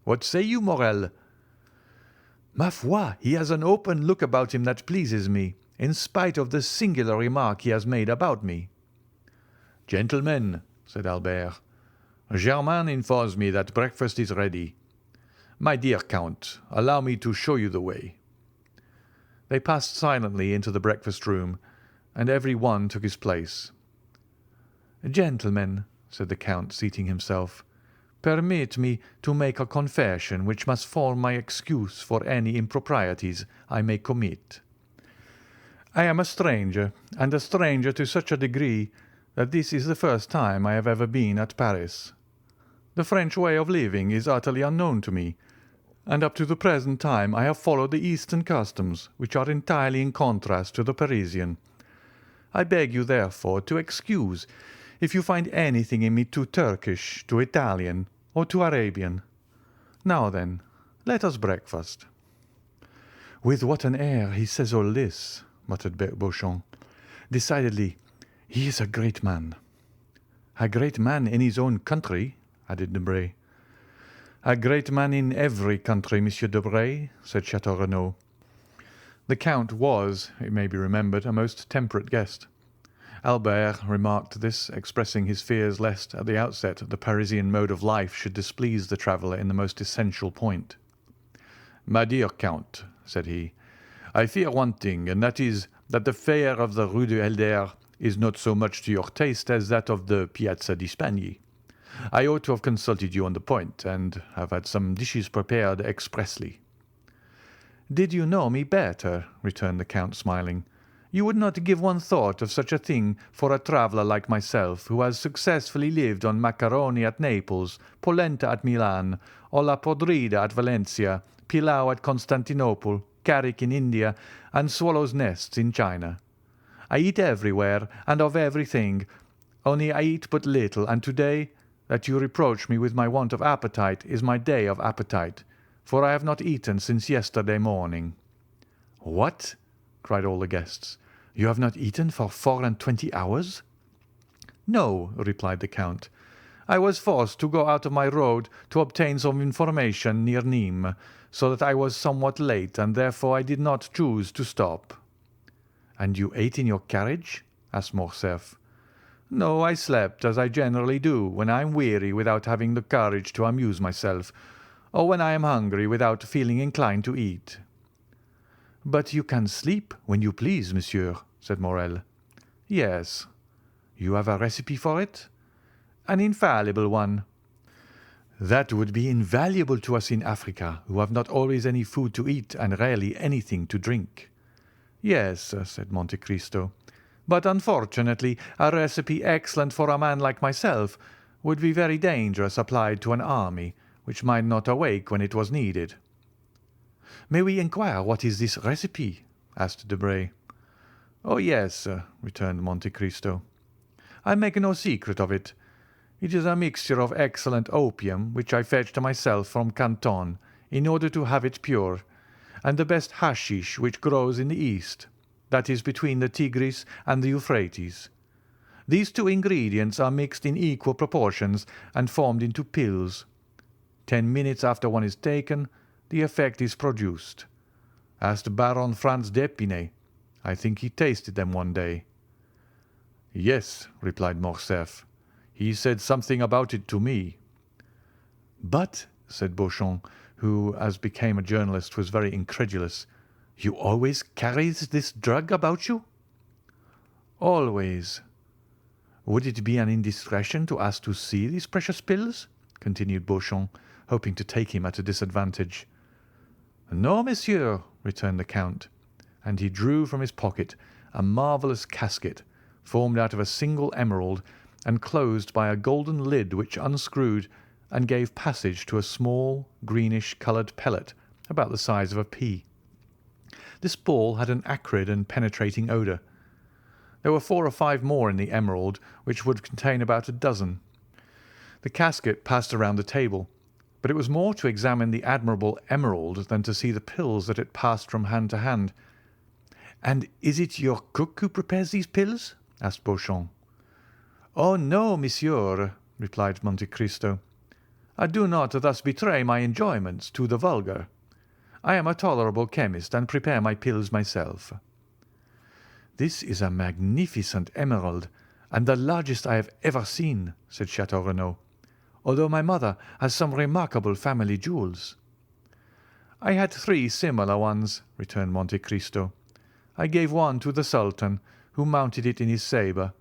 What say you, Morel?" "Ma foi, he has an open look about him that pleases me, in spite of the singular remark he has made about me." "Gentlemen," said Albert, "Germain informs me that breakfast is ready. My dear Count, allow me to show you the way." They passed silently into the breakfast room, and every one took his place. "Gentlemen," said the Count, seating himself. "Permit me to make a confession which must form my excuse for any improprieties I may commit. I am a stranger, and a stranger to such a degree that this is the first time I have ever been at Paris. The French way of living is utterly unknown to me, and up to the present time I have followed the Eastern customs, which are entirely in contrast to the Parisian. I beg you, therefore, to excuse if you find anything in me too Turkish, too Italian, or too Arabian. Now then, let us breakfast." "With what an air he says all this," muttered Beauchamp. "Decidedly, he is a great man." "A great man in his own country," added Debray. "A great man in every country, Monsieur Debray," said Chateau Renaud. The Count was, it may be remembered, a most temperate guest. Albert remarked this, expressing his fears lest at the outset the Parisian mode of life should displease the traveller in the most essential point. "My dear Count," said he, "I fear one thing, and that is that the fare of the Rue du Helder is not so much to your taste as that of the Piazza di Spagna. I ought to have consulted you on the point, and have had some dishes prepared expressly." "Did you know me better," returned the Count, smiling, "you would not give one thought of such a thing for a traveller like myself, who has successfully lived on macaroni at Naples, polenta at Milan, olla podrida at Valencia, pilau at Constantinople, carrick in India, and swallows' nests in China. I eat everywhere and of everything, only I eat but little, and to-day, that you reproach me with my want of appetite, is my day of appetite, for I have not eaten since yesterday morning." "What!" cried all the guests. "You have not eaten for 24 hours?" "No," replied the Count. "I was forced to go out of my road to obtain some information near Nîmes, so that I was somewhat late, and therefore I did not choose to stop." "And you ate in your carriage?" asked Morcerf. "No, I slept, as I generally do when I am weary without having the courage to amuse myself, or when I am hungry without feeling inclined to eat." "But you can sleep when you please, monsieur," said Morel. "Yes." "You have a recipe for it?" "An infallible one." "That would be invaluable to us in Africa, who have not always any food to eat and rarely anything to drink." "Yes," said Monte Cristo, "but unfortunately a recipe excellent for a man like myself would be very dangerous applied to an army, which might not awake when it was needed." "May we inquire what is this recipe?" asked Debray. "Oh, yes," returned Monte Cristo. "I make no secret of it. It is a mixture of excellent opium, which I fetched myself from Canton, in order to have it pure, and the best hashish which grows in the East, that is between the Tigris and the Euphrates. These two ingredients are mixed in equal proportions and formed into pills. 10 minutes after one is taken, the effect is produced. Ask Baron Franz d'Épinay. I think he tasted them one day." "Yes," replied Morcerf. "He said something about it to me." "But," said Beauchamp, who, as became a journalist, was very incredulous, "you always carry this drug about you?" "Always." "Would it be an indiscretion to ask to see these precious pills?" continued Beauchamp, hoping to take him at a disadvantage. "No, monsieur," returned the Count, and he drew from his pocket a marvellous casket, formed out of a single emerald and closed by a golden lid which unscrewed and gave passage to a small, greenish-coloured pellet about the size of a pea. This ball had an acrid and penetrating odour. There were 4 or 5 more in the emerald, which would contain about a dozen. The casket passed around the table, but it was more to examine the admirable emerald than to see the pills that it passed from hand to hand. "And is it your cook who prepares these pills?" asked Beauchamp. "Oh, no, monsieur," replied Monte Cristo. "I do not thus betray my enjoyments to the vulgar. I am a tolerable chemist, and prepare my pills myself." "This is a magnificent emerald, and the largest I have ever seen," said Chateau Renaud, "although my mother has some remarkable family jewels." "I had 3 similar ones," returned Monte Cristo. "I gave one to the Sultan, who mounted it in his sabre,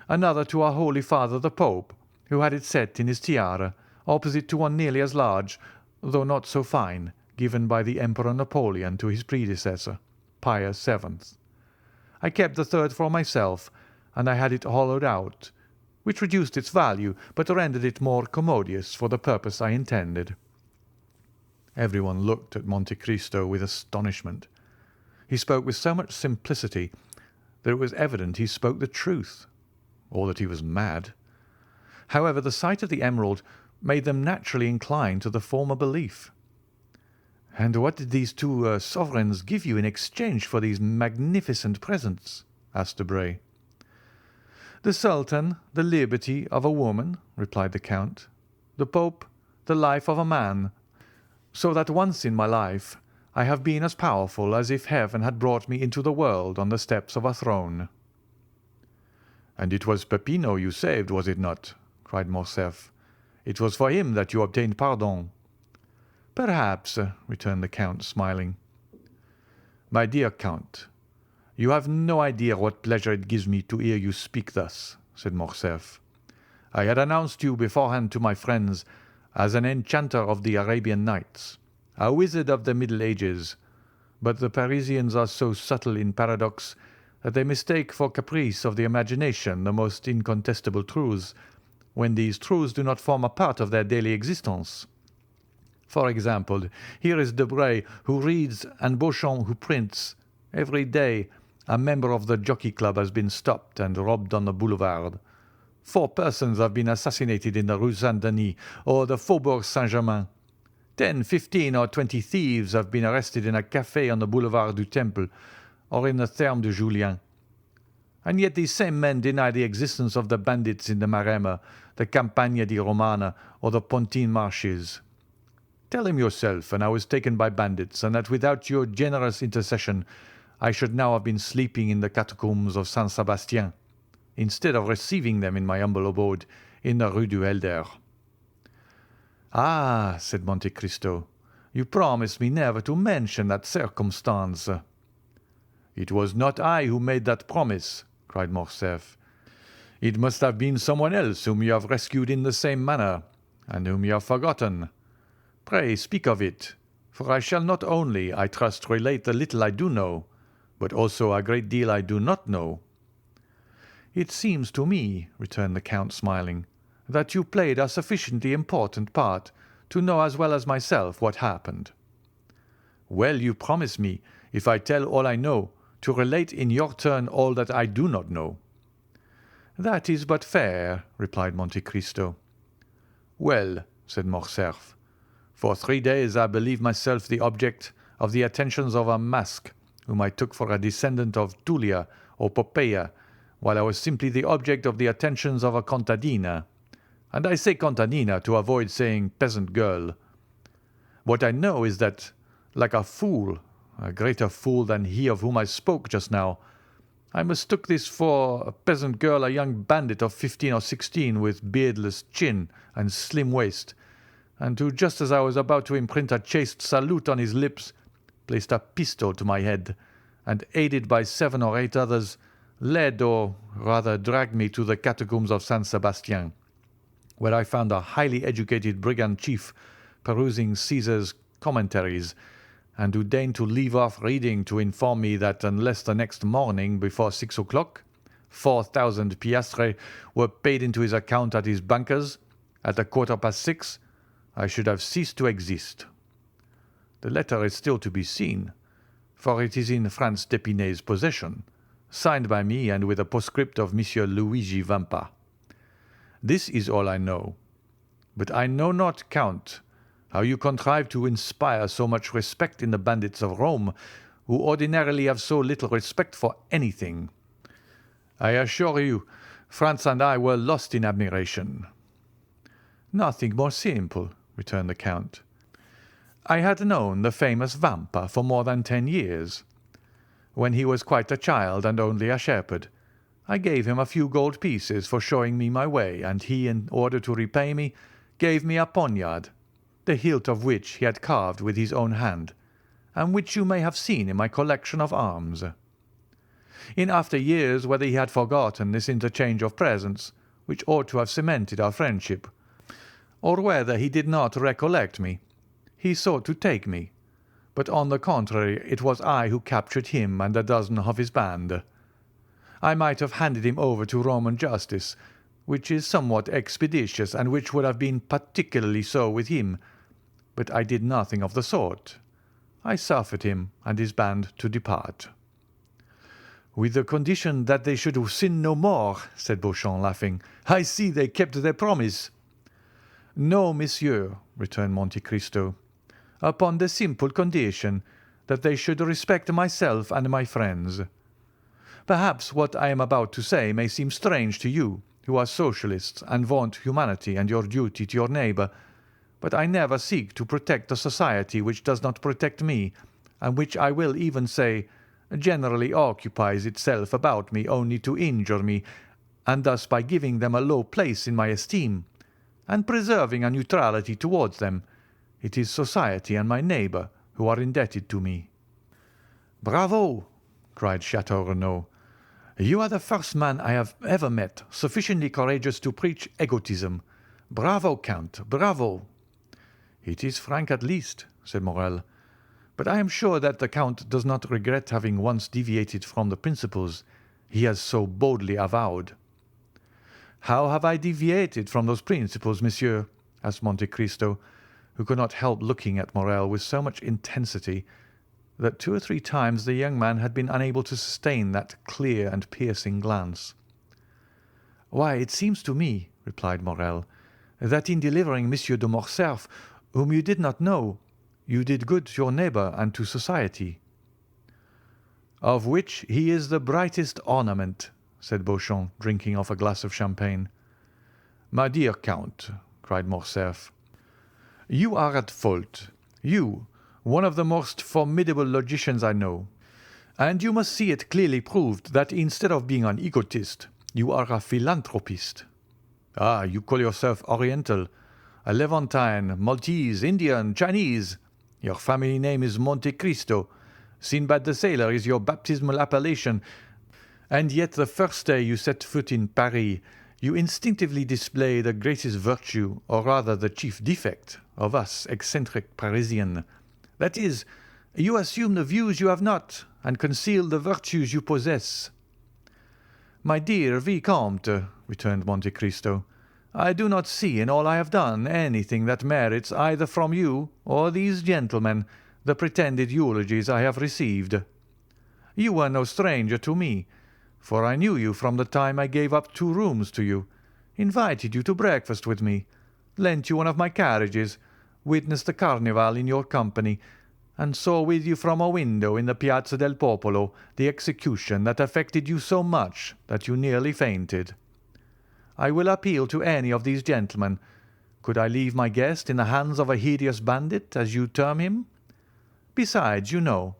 another to our Holy Father the Pope, who had it set in his tiara, opposite to one nearly as large, though not so fine, given by the Emperor Napoleon to his predecessor, Pius VII. I kept the third for myself, and I had it hollowed out, which reduced its value, but rendered it more commodious for the purpose I intended. Everyone looked at Monte Cristo with astonishment. He spoke with so much simplicity that it was evident he spoke the truth, or that he was mad. However, the sight of the emerald made them naturally incline to the former belief. "And what did these two sovereigns give you in exchange for these magnificent presents?" asked Debray. "The Sultan, the liberty of a woman," replied the Count. "The Pope, the life of a man, so that once in my life I have been as powerful as if heaven had brought me into the world on the steps of a throne." "And it was Peppino you saved, was it not?" cried Morcerf. "It was for him that you obtained pardon." "Perhaps," returned the Count, smiling. "My dear Count, you have no idea what pleasure it gives me to hear you speak thus," said Morcerf. "I had announced you beforehand to my friends as an enchanter of the Arabian Nights, a wizard of the Middle Ages, but the Parisians are so subtle in paradox that they mistake for caprice of the imagination the most incontestable truths, when these truths do not form a part of their daily existence. For example, here is Debray who reads and Beauchamp who prints. Every day a member of the Jockey Club has been stopped and robbed on the boulevard. 4 persons have been assassinated in the Rue Saint-Denis or the Faubourg Saint-Germain. 10, 15, or 20 thieves have been arrested in a café on the Boulevard du Temple or in the Thermes de Julien. And yet these same men deny the existence of the bandits in the Maremma, the Campagna di Romana, or the Pontine Marshes. Tell him yourself, and I was taken by bandits, and that without your generous intercession I should now have been sleeping in the catacombs of Saint Sebastien, instead of receiving them in my humble abode in the Rue du Helder." "Ah," said Monte Cristo, "you promised me never to mention that circumstance." "It was not I who made that promise," cried Morcerf. "It must have been someone else whom you have rescued in the same manner, and whom you have forgotten. Pray speak of it, for I shall not only, I trust, relate the little I do know, but also a great deal I do not know." "It seems to me," returned the Count, smiling, "that you played a sufficiently important part to know as well as myself what happened." "Well, you promise me, if I tell all I know, to relate in your turn all that I do not know." "That is but fair," replied Monte Cristo. "Well," said Morcerf, "for 3 days I believed myself the object of the attentions of a mask, whom I took for a descendant of Tullia or Poppaea, while I was simply the object of the attentions of a contadina, and I say contadina to avoid saying peasant girl. What I know is that, like a fool, a greater fool than he of whom I spoke just now, I mistook this for a peasant girl, a young bandit of 15 or 16, with beardless chin and slim waist, and who, just as I was about to imprint a chaste salute on his lips, placed a pistol to my head, and, aided by 7 or 8 others, led, or rather dragged me to the catacombs of Saint Sebastien, where I found a highly educated brigand chief perusing Caesar's Commentaries, and who deigned to leave off reading to inform me that unless the next morning before 6 o'clock 4,000 piastres were paid into his account at his banker's at 6:15, I should have ceased to exist. The letter is still to be seen, for it is in Franz d'Épinay's possession, signed by me and with a postscript of Monsieur Luigi Vampa. This is all I know. But I know not, Count, how you contrive to inspire so much respect in the bandits of Rome, who ordinarily have so little respect for anything. I assure you, Franz and I were lost in admiration." "Nothing more simple," returned the Count. "I had known the famous Vampa for more than 10 years. When he was quite a child and only a shepherd, I gave him a few gold pieces for showing me my way, and he, in order to repay me, gave me a poniard, the hilt of which he had carved with his own hand, and which you may have seen in my collection of arms. In after years, whether he had forgotten this interchange of presents, which ought to have cemented our friendship, or whether he did not recollect me. He sought to take me, but on the contrary it was I who captured him and a dozen of his band. I might have handed him over to Roman justice, which is somewhat expeditious and which would have been particularly so with him, but I did nothing of the sort. I suffered him and his band to depart." "With the condition that they should sin no more," said Beauchamp, laughing. "I see they kept their promise." "No, monsieur," returned Monte Cristo, "upon the simple condition that they should respect myself and my friends. Perhaps what I am about to say may seem strange to you, who are socialists and want humanity and your duty to your neighbour, but I never seek to protect a society which does not protect me, and which I will even say generally occupies itself about me only to injure me, and thus by giving them a low place in my esteem, and preserving a neutrality towards them, it is society and my neighbour who are indebted to me." "Bravo!" cried Chateau Renaud. "You are the first man I have ever met sufficiently courageous to preach egotism. Bravo, Count, bravo!" "It is frank at least," said Morrel, "but I am sure that the Count does not regret having once deviated from the principles he has so boldly avowed." "How have I deviated from those principles, monsieur?" asked Monte Cristo, who could not help looking at Morrel with so much intensity that 2 or 3 times the young man had been unable to sustain that clear and piercing glance. "Why, it seems to me," replied Morrel, "that in delivering Monsieur de Morcerf, whom you did not know, you did good to your neighbour and to society." "Of which he is the brightest ornament," said Beauchamp, drinking off a glass of champagne. "My dear Count," cried Morcerf, "you are at fault. You, one of the most formidable logicians I know, and you must see it clearly proved that instead of being an egotist, you are a philanthropist. Ah, you call yourself Oriental, a Levantine, Maltese, Indian, Chinese. Your family name is Monte Cristo. Sinbad the Sailor is your baptismal appellation, and yet the first day you set foot in Paris, you instinctively display the greatest virtue, or rather the chief defect, of us eccentric Parisians. That is, you assume the views you have not, and conceal the virtues you possess." "My dear Vicomte," returned Monte Cristo, "I do not see in all I have done anything that merits either from you or these gentlemen the pretended eulogies I have received. You were no stranger to me, for I knew you from the time I gave up 2 rooms to you, invited you to breakfast with me, lent you one of my carriages, witnessed the carnival in your company, and saw with you from a window in the Piazza del Popolo the execution that affected you so much that you nearly fainted. I will appeal to any of these gentlemen. Could I leave my guest in the hands of a hideous bandit, as you term him? Besides, you know,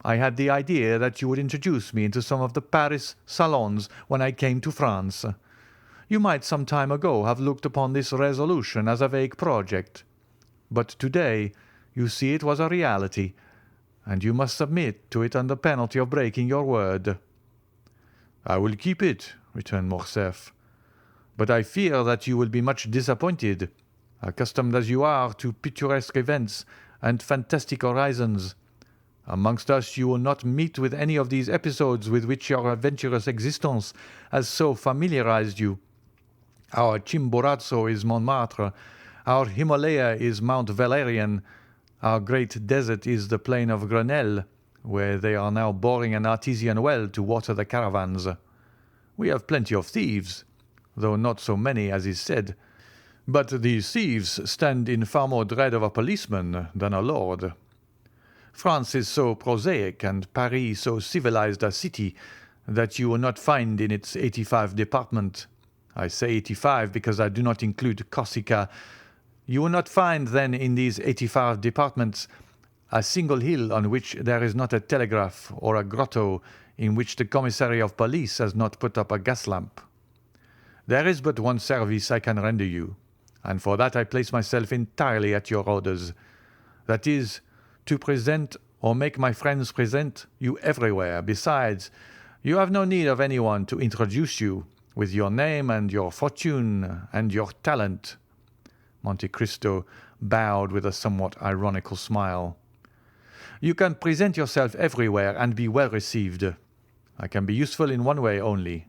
I had the idea that you would introduce me into some of the Paris salons when I came to France. You might some time ago have looked upon this resolution as a vague project, but today you see it was a reality, and you must submit to it under penalty of breaking your word." "I will keep it," returned Morcerf, "but I fear that you will be much disappointed, accustomed as you are to picturesque events and fantastic horizons. Amongst us you will not meet with any of these episodes with which your adventurous existence has so familiarized you. Our Chimborazo is Montmartre, our Himalaya is Mount Valérien, our great desert is the plain of Grenelle, where they are now boring an artesian well to water the caravans. We have plenty of thieves, though not so many as is said, but these thieves stand in far more dread of a policeman than a lord. France is so prosaic and Paris so civilized a city that you will not find in its 85 department, I say 85 because I do not include Corsica, you will not find then in these 85 departments a single hill on which there is not a telegraph or a grotto in which the commissary of police has not put up a gas lamp. There is but one service I can render you, and for that I place myself entirely at your orders. That is, to present or make my friends present you everywhere. Besides, you have no need of anyone to introduce you, with your name and your fortune and your talent." Monte Cristo bowed with a somewhat ironical smile. "You can present yourself everywhere and be well received. I can be useful in one way only.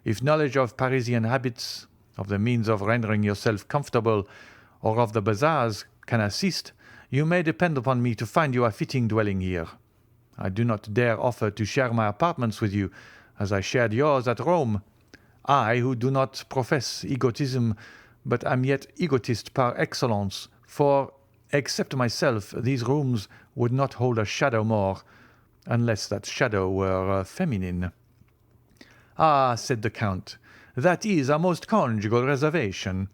If knowledge of Parisian habits, of the means of rendering yourself comfortable, or of the bazaars can assist, you may depend upon me to find you a fitting dwelling here. I do not dare offer to share my apartments with you, as I shared yours at Rome. I, who do not profess egotism, but am yet egotist par excellence, for, except myself, these rooms would not hold a shadow more, unless that shadow were feminine." "Ah," said the Count, "that is a most conjugal reservation.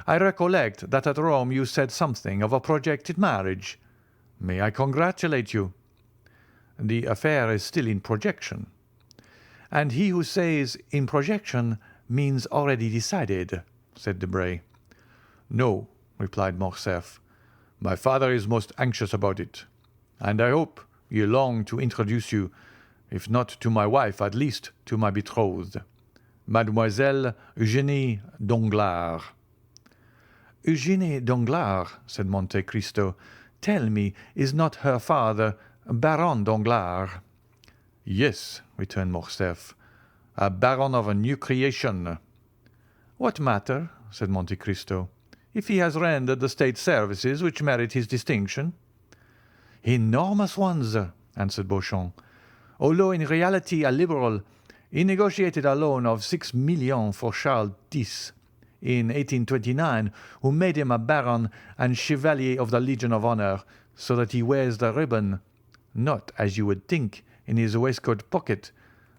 I recollect that at Rome you said something of a projected marriage. May I congratulate you?" "The affair is still in projection." "And he who says 'in projection' means already decided," said Debray. "No," replied Morcerf. "My father is most anxious about it, and I hope he longs to introduce you, if not to my wife, at least to my betrothed, Mademoiselle Eugénie Danglars." "Eugénie Danglars," said Monte Cristo. "Tell me, is not her father Baron Danglars?" "Yes," returned Morcerf, "a baron of a new creation." "What matter," said Monte Cristo, "if he has rendered the state services which merit his distinction?" "Enormous ones," answered Beauchamp. "Although in reality a liberal, he negotiated a loan of 6 millions for Charles X in 1829, who made him a baron and chevalier of the Legion of Honor, so that he wears the ribbon, not, as you would think, in his waistcoat pocket,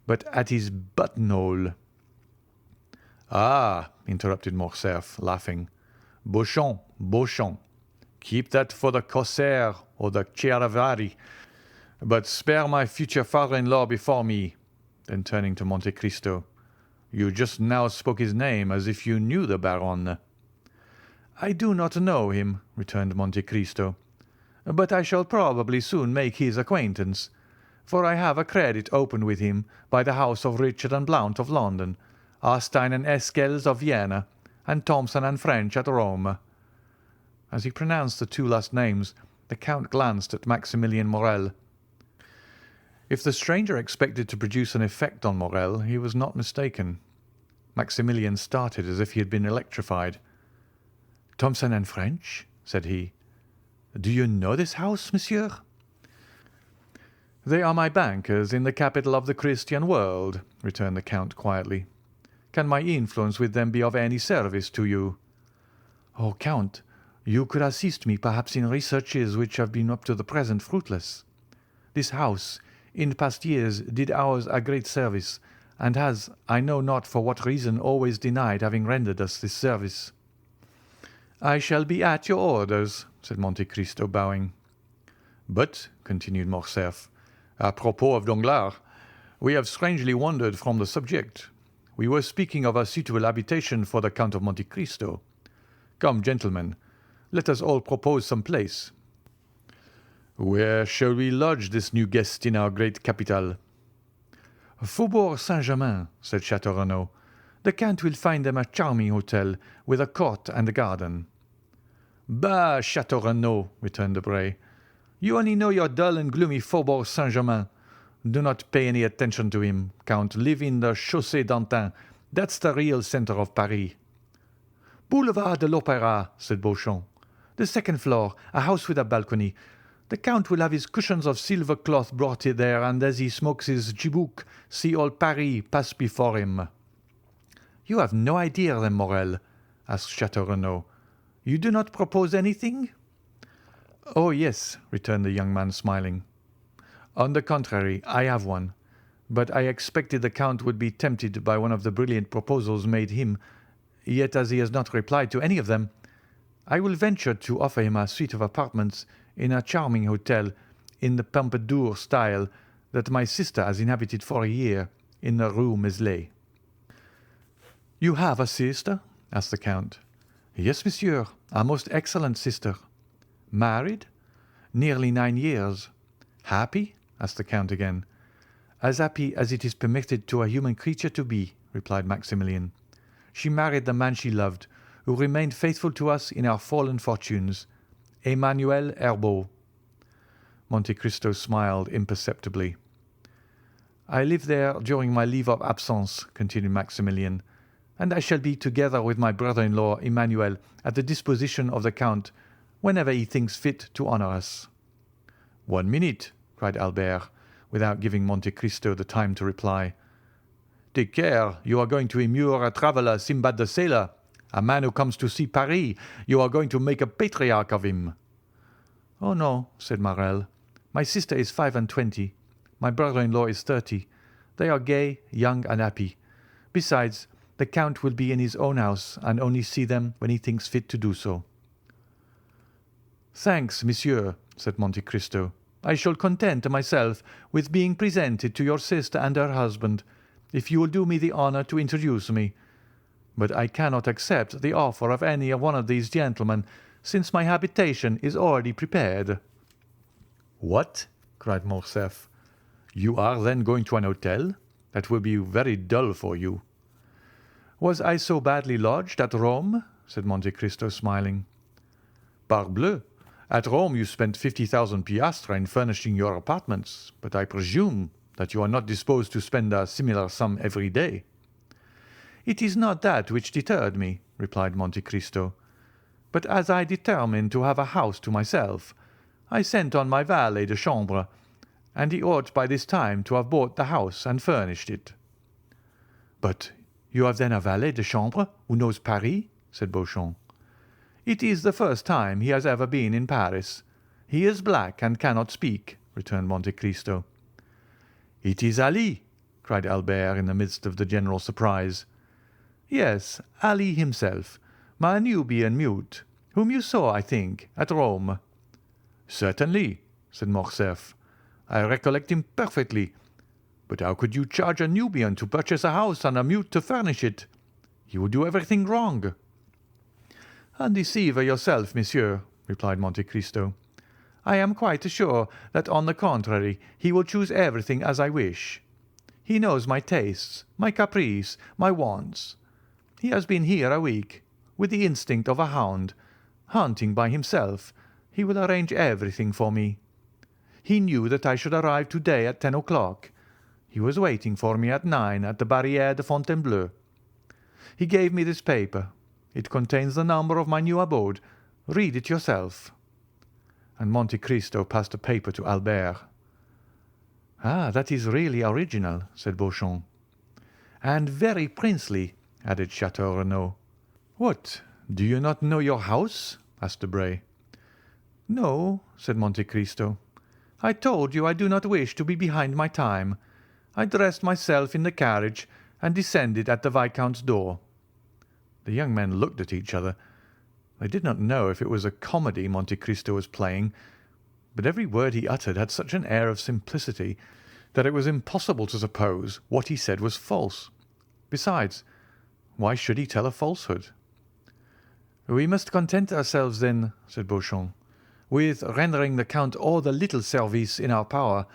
but at his buttonhole." "Ah," interrupted Morcerf, laughing, "Beauchamp, Beauchamp. Keep that for the Corsair or the Chiaravari, but spare my future father-in-law before me." Then turning to Monte Cristo, "You just now spoke his name as if you knew the Baron." "I do not know him," returned Monte Cristo, "but I shall probably soon make his acquaintance, for I have a credit opened with him by the house of Richard and Blount of London, Arstein and Esquels of Vienna, and Thomson and French at Rome." As he pronounced the two last names, the Count glanced at Maximilien Morrel. If the stranger expected to produce an effect on Morrel, he was not mistaken. Maximilien started as if he had been electrified. "Thomson and French?" said he. "Do you know this house, monsieur?" "They are my bankers in the capital of the Christian world," returned the Count quietly. "Can my influence with them be of any service to you?" "Oh, Count, you could assist me perhaps in researches which have been up to the present fruitless. This house, in past years, did ours a great service, and has, I know not for what reason, always denied having rendered us this service." "I shall be at your orders," said Monte Cristo, bowing. "But," continued Morcerf, "apropos of Danglars, we have strangely wandered from the subject. We were speaking of a suitable habitation for the Count of Monte Cristo. Come, gentlemen, let us all propose some place. Where shall we lodge this new guest in our great capital?" "Faubourg Saint-Germain," said Château Renaud. "The Count will find them a charming hotel, with a court and a garden." "Bah, Château Renaud," returned Debray. "You only know your dull and gloomy Faubourg Saint-Germain. Do not pay any attention to him, Count. Live in the Chaussée d'Antin. That's the real centre of Paris." "Boulevard de l'Opéra," said Beauchamp. "The second floor, a house with a balcony. The Count will have his cushions of silver cloth brought there, and as he smokes his chibouk, see all Paris pass before him." "You have no idea, then, Morrel?" asked Château Renaud. "You do not propose anything?" "Oh, yes," returned the young man, smiling. "On the contrary, I have one, but I expected the Count would be tempted by one of the brilliant proposals made him, yet as he has not replied to any of them, I will venture to offer him a suite of apartments in a charming hotel in the Pompadour style that my sister has inhabited for a year in the Rue Meslay." "You have a sister?" asked the Count. "Yes, monsieur, a most excellent sister." "Married?" "Nearly 9 years." "Happy?" asked the Count again. "As happy as it is permitted to a human creature to be," replied Maximilian. "She married the man she loved, who remained faithful to us in our fallen fortunes, Emmanuel Herbaut." Monte Cristo smiled imperceptibly. "I live there during my leave of absence," continued Maximilian, "and I shall be, together with my brother-in-law, Emmanuel, at the disposition of the Count whenever he thinks fit to honour us." "1 minute," cried Albert, without giving Monte Cristo the time to reply. "Take care, you are going to immure a traveller, Simbad the Sailor. A man who comes to see Paris, you are going to make a patriarch of him." "Oh, no," said Morrel. "My sister is 25. My brother-in-law is 30. They are gay, young, and happy. Besides, the Count will be in his own house, and only see them when he thinks fit to do so." "Thanks, monsieur," said Monte Cristo. "I shall content myself with being presented to your sister and her husband, if you will do me the honour to introduce me. But I cannot accept the offer of any one of these gentlemen, since my habitation is already prepared." "What!" cried Morcerf. "You are then going to an hotel? That will be very dull for you." "Was I so badly lodged at Rome?" said Monte Cristo, smiling. "Parbleu! At Rome you spent 50,000 piastres in furnishing your apartments, but I presume that you are not disposed to spend a similar sum every day." "It is not that which deterred me," replied Monte Cristo. "But as I determined to have a house to myself, I sent on my valet de chambre, and he ought by this time to have bought the house and furnished it." "But you have then a valet de chambre who knows Paris?" said Beauchamp. "It is the first time he has ever been in Paris. He is black and cannot speak," returned Monte Cristo. "It is Ali!" cried Albert in the midst of the general surprise. "Yes, Ali himself, my Nubian mute, whom you saw, I think, at Rome." "Certainly," said Morcerf. "I recollect him perfectly. But how could you charge a Nubian to purchase a house and a mute to furnish it? You would do everything wrong." "Undeceive yourself, monsieur," replied Monte Cristo. "I am quite sure that, on the contrary, he will choose everything as I wish. He knows my tastes, my caprice, my wants. He has been here a week. With the instinct of a hound, hunting by himself, he will arrange everything for me. He knew that I should arrive today at 10 o'clock. He was waiting for me at 9 at the Barrière de Fontainebleau. He gave me this paper. It contains the number of my new abode. Read it yourself." And Monte Cristo passed a paper to Albert. "Ah, that is really original," said Beauchamp. "And very princely," added Château Renaud. "What, do you not know your house?" asked Debray. "No," said Monte Cristo. "I told you I do not wish to be behind my time. I dressed myself in the carriage and descended at the viscount's door." The young men looked at each other. They did not know if it was a comedy Monte Cristo was playing, but every word he uttered had such an air of simplicity that it was impossible to suppose what he said was false. Besides, why should he tell a falsehood? "We must content ourselves, then," said Beauchamp, "with rendering the Count all the little service in our power.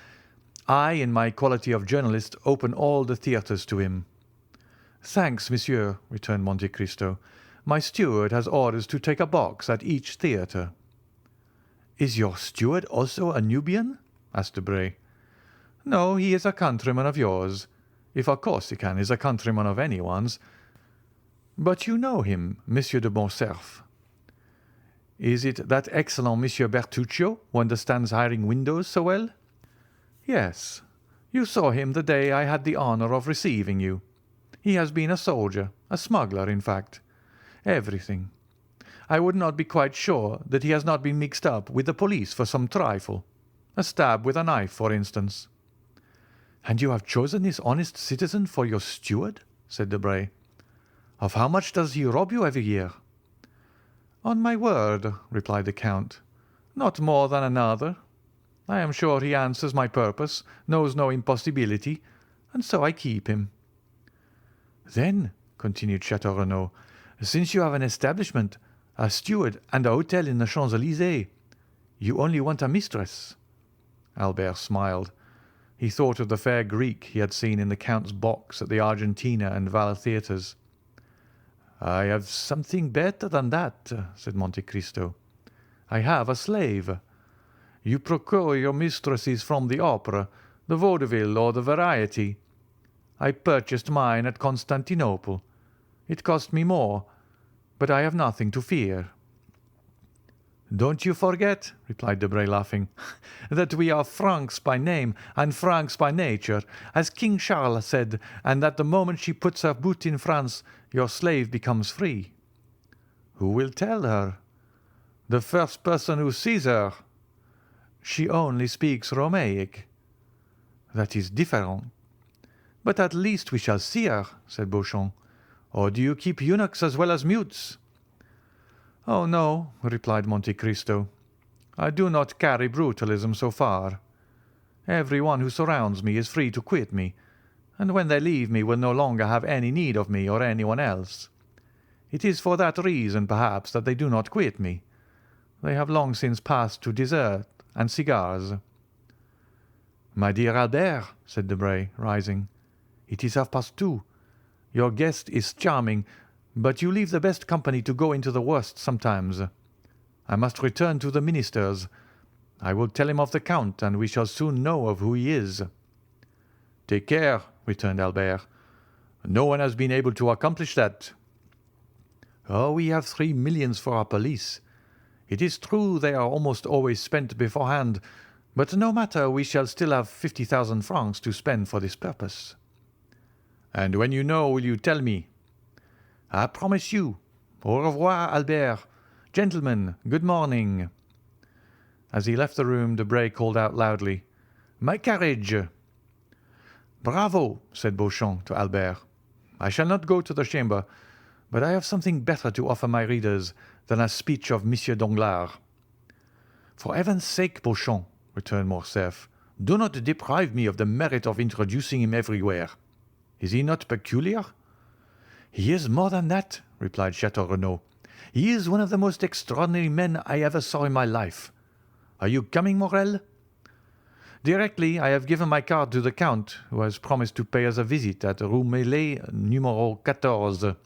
I, in my quality of journalist, open all the theatres to him." "Thanks, monsieur," returned Monte Cristo. "My steward has orders to take a box at each theatre." "Is your steward also a Nubian?" asked Debray. "No, he is a countryman of yours, if a Corsican is a countryman of anyone's. But you know him, Monsieur de Morcerf." "Is it that excellent Monsieur Bertuccio, who understands hiring windows so well?" "Yes. You saw him the day I had the honour of receiving you. He has been a soldier, a smuggler, in fact. Everything. I would not be quite sure that he has not been mixed up with the police for some trifle. A stab with a knife, for instance." "And you have chosen this honest citizen for your steward?" said Debray. "Of how much does he rob you every year?" "On my word," replied the Count, "not more than another. I am sure he answers my purpose, knows no impossibility, and so I keep him." "Then," continued Château Renaud, "since you have an establishment, a steward, and a hotel in the Champs-Élysées, you only want a mistress." Albert smiled. He thought of the fair Greek he had seen in the Count's box at the Argentina and Valle theatres. "I have something better than that," said Monte Cristo. "I have a slave. You procure your mistresses from the opera, the vaudeville, or the variety. I purchased mine at Constantinople. It cost me more, but I have nothing to fear." "Don't you forget," replied Debray, laughing, "that we are Franks by name and Franks by nature, as King Charles said, and that the moment she puts her boot in France, your slave becomes free." "Who will tell her?" "The first person who sees her." "She only speaks Romaic." "That is different." "But at least we shall see her," said Beauchamp. "Or do you keep eunuchs as well as mutes?" "Oh, no," replied Monte Cristo. "I do not carry brutalism so far. Every one who surrounds me is free to quit me, and when they leave me will no longer have any need of me or anyone else. It is for that reason, perhaps, that they do not quit me. They have long since passed to dessert and cigars." "My dear Albert," said Debray, rising, "it is 2:30. Your guest is charming, but you leave the best company to go into the worst sometimes. I must return to the minister's. I will tell him of the Count, and we shall soon know of who he is." "Take care," returned Albert. "No one has been able to accomplish that." "Oh, we have 3 millions for our police. It is true they are almost always spent beforehand, but no matter, we shall still have 50,000 francs to spend for this purpose." "And when you know, will you tell me?" "I promise you. Au revoir, Albert. Gentlemen, good morning." As he left the room, Debray called out loudly, "My carriage!" "Bravo!" said Beauchamp to Albert. "I shall not go to the Chamber, but I have something better to offer my readers than a speech of Monsieur Danglars." "For heaven's sake, Beauchamp," returned Morcerf, "do not deprive me of the merit of introducing him everywhere. Is he not peculiar?" "He is more than that," replied Château Renaud. "He is one of the most extraordinary men I ever saw in my life. Are you coming, Morel?" "Directly. I have given my card to the Count, who has promised to pay us a visit at Rue Meslay, numéro 14.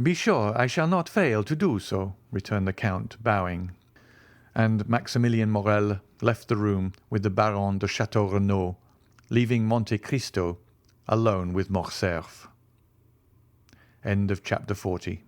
"Be sure I shall not fail to do so," returned the Count, bowing. And Maximilien Morel left the room with the Baron de Château Renaud, leaving Monte Cristo alone with Morcerf. End of chapter 40.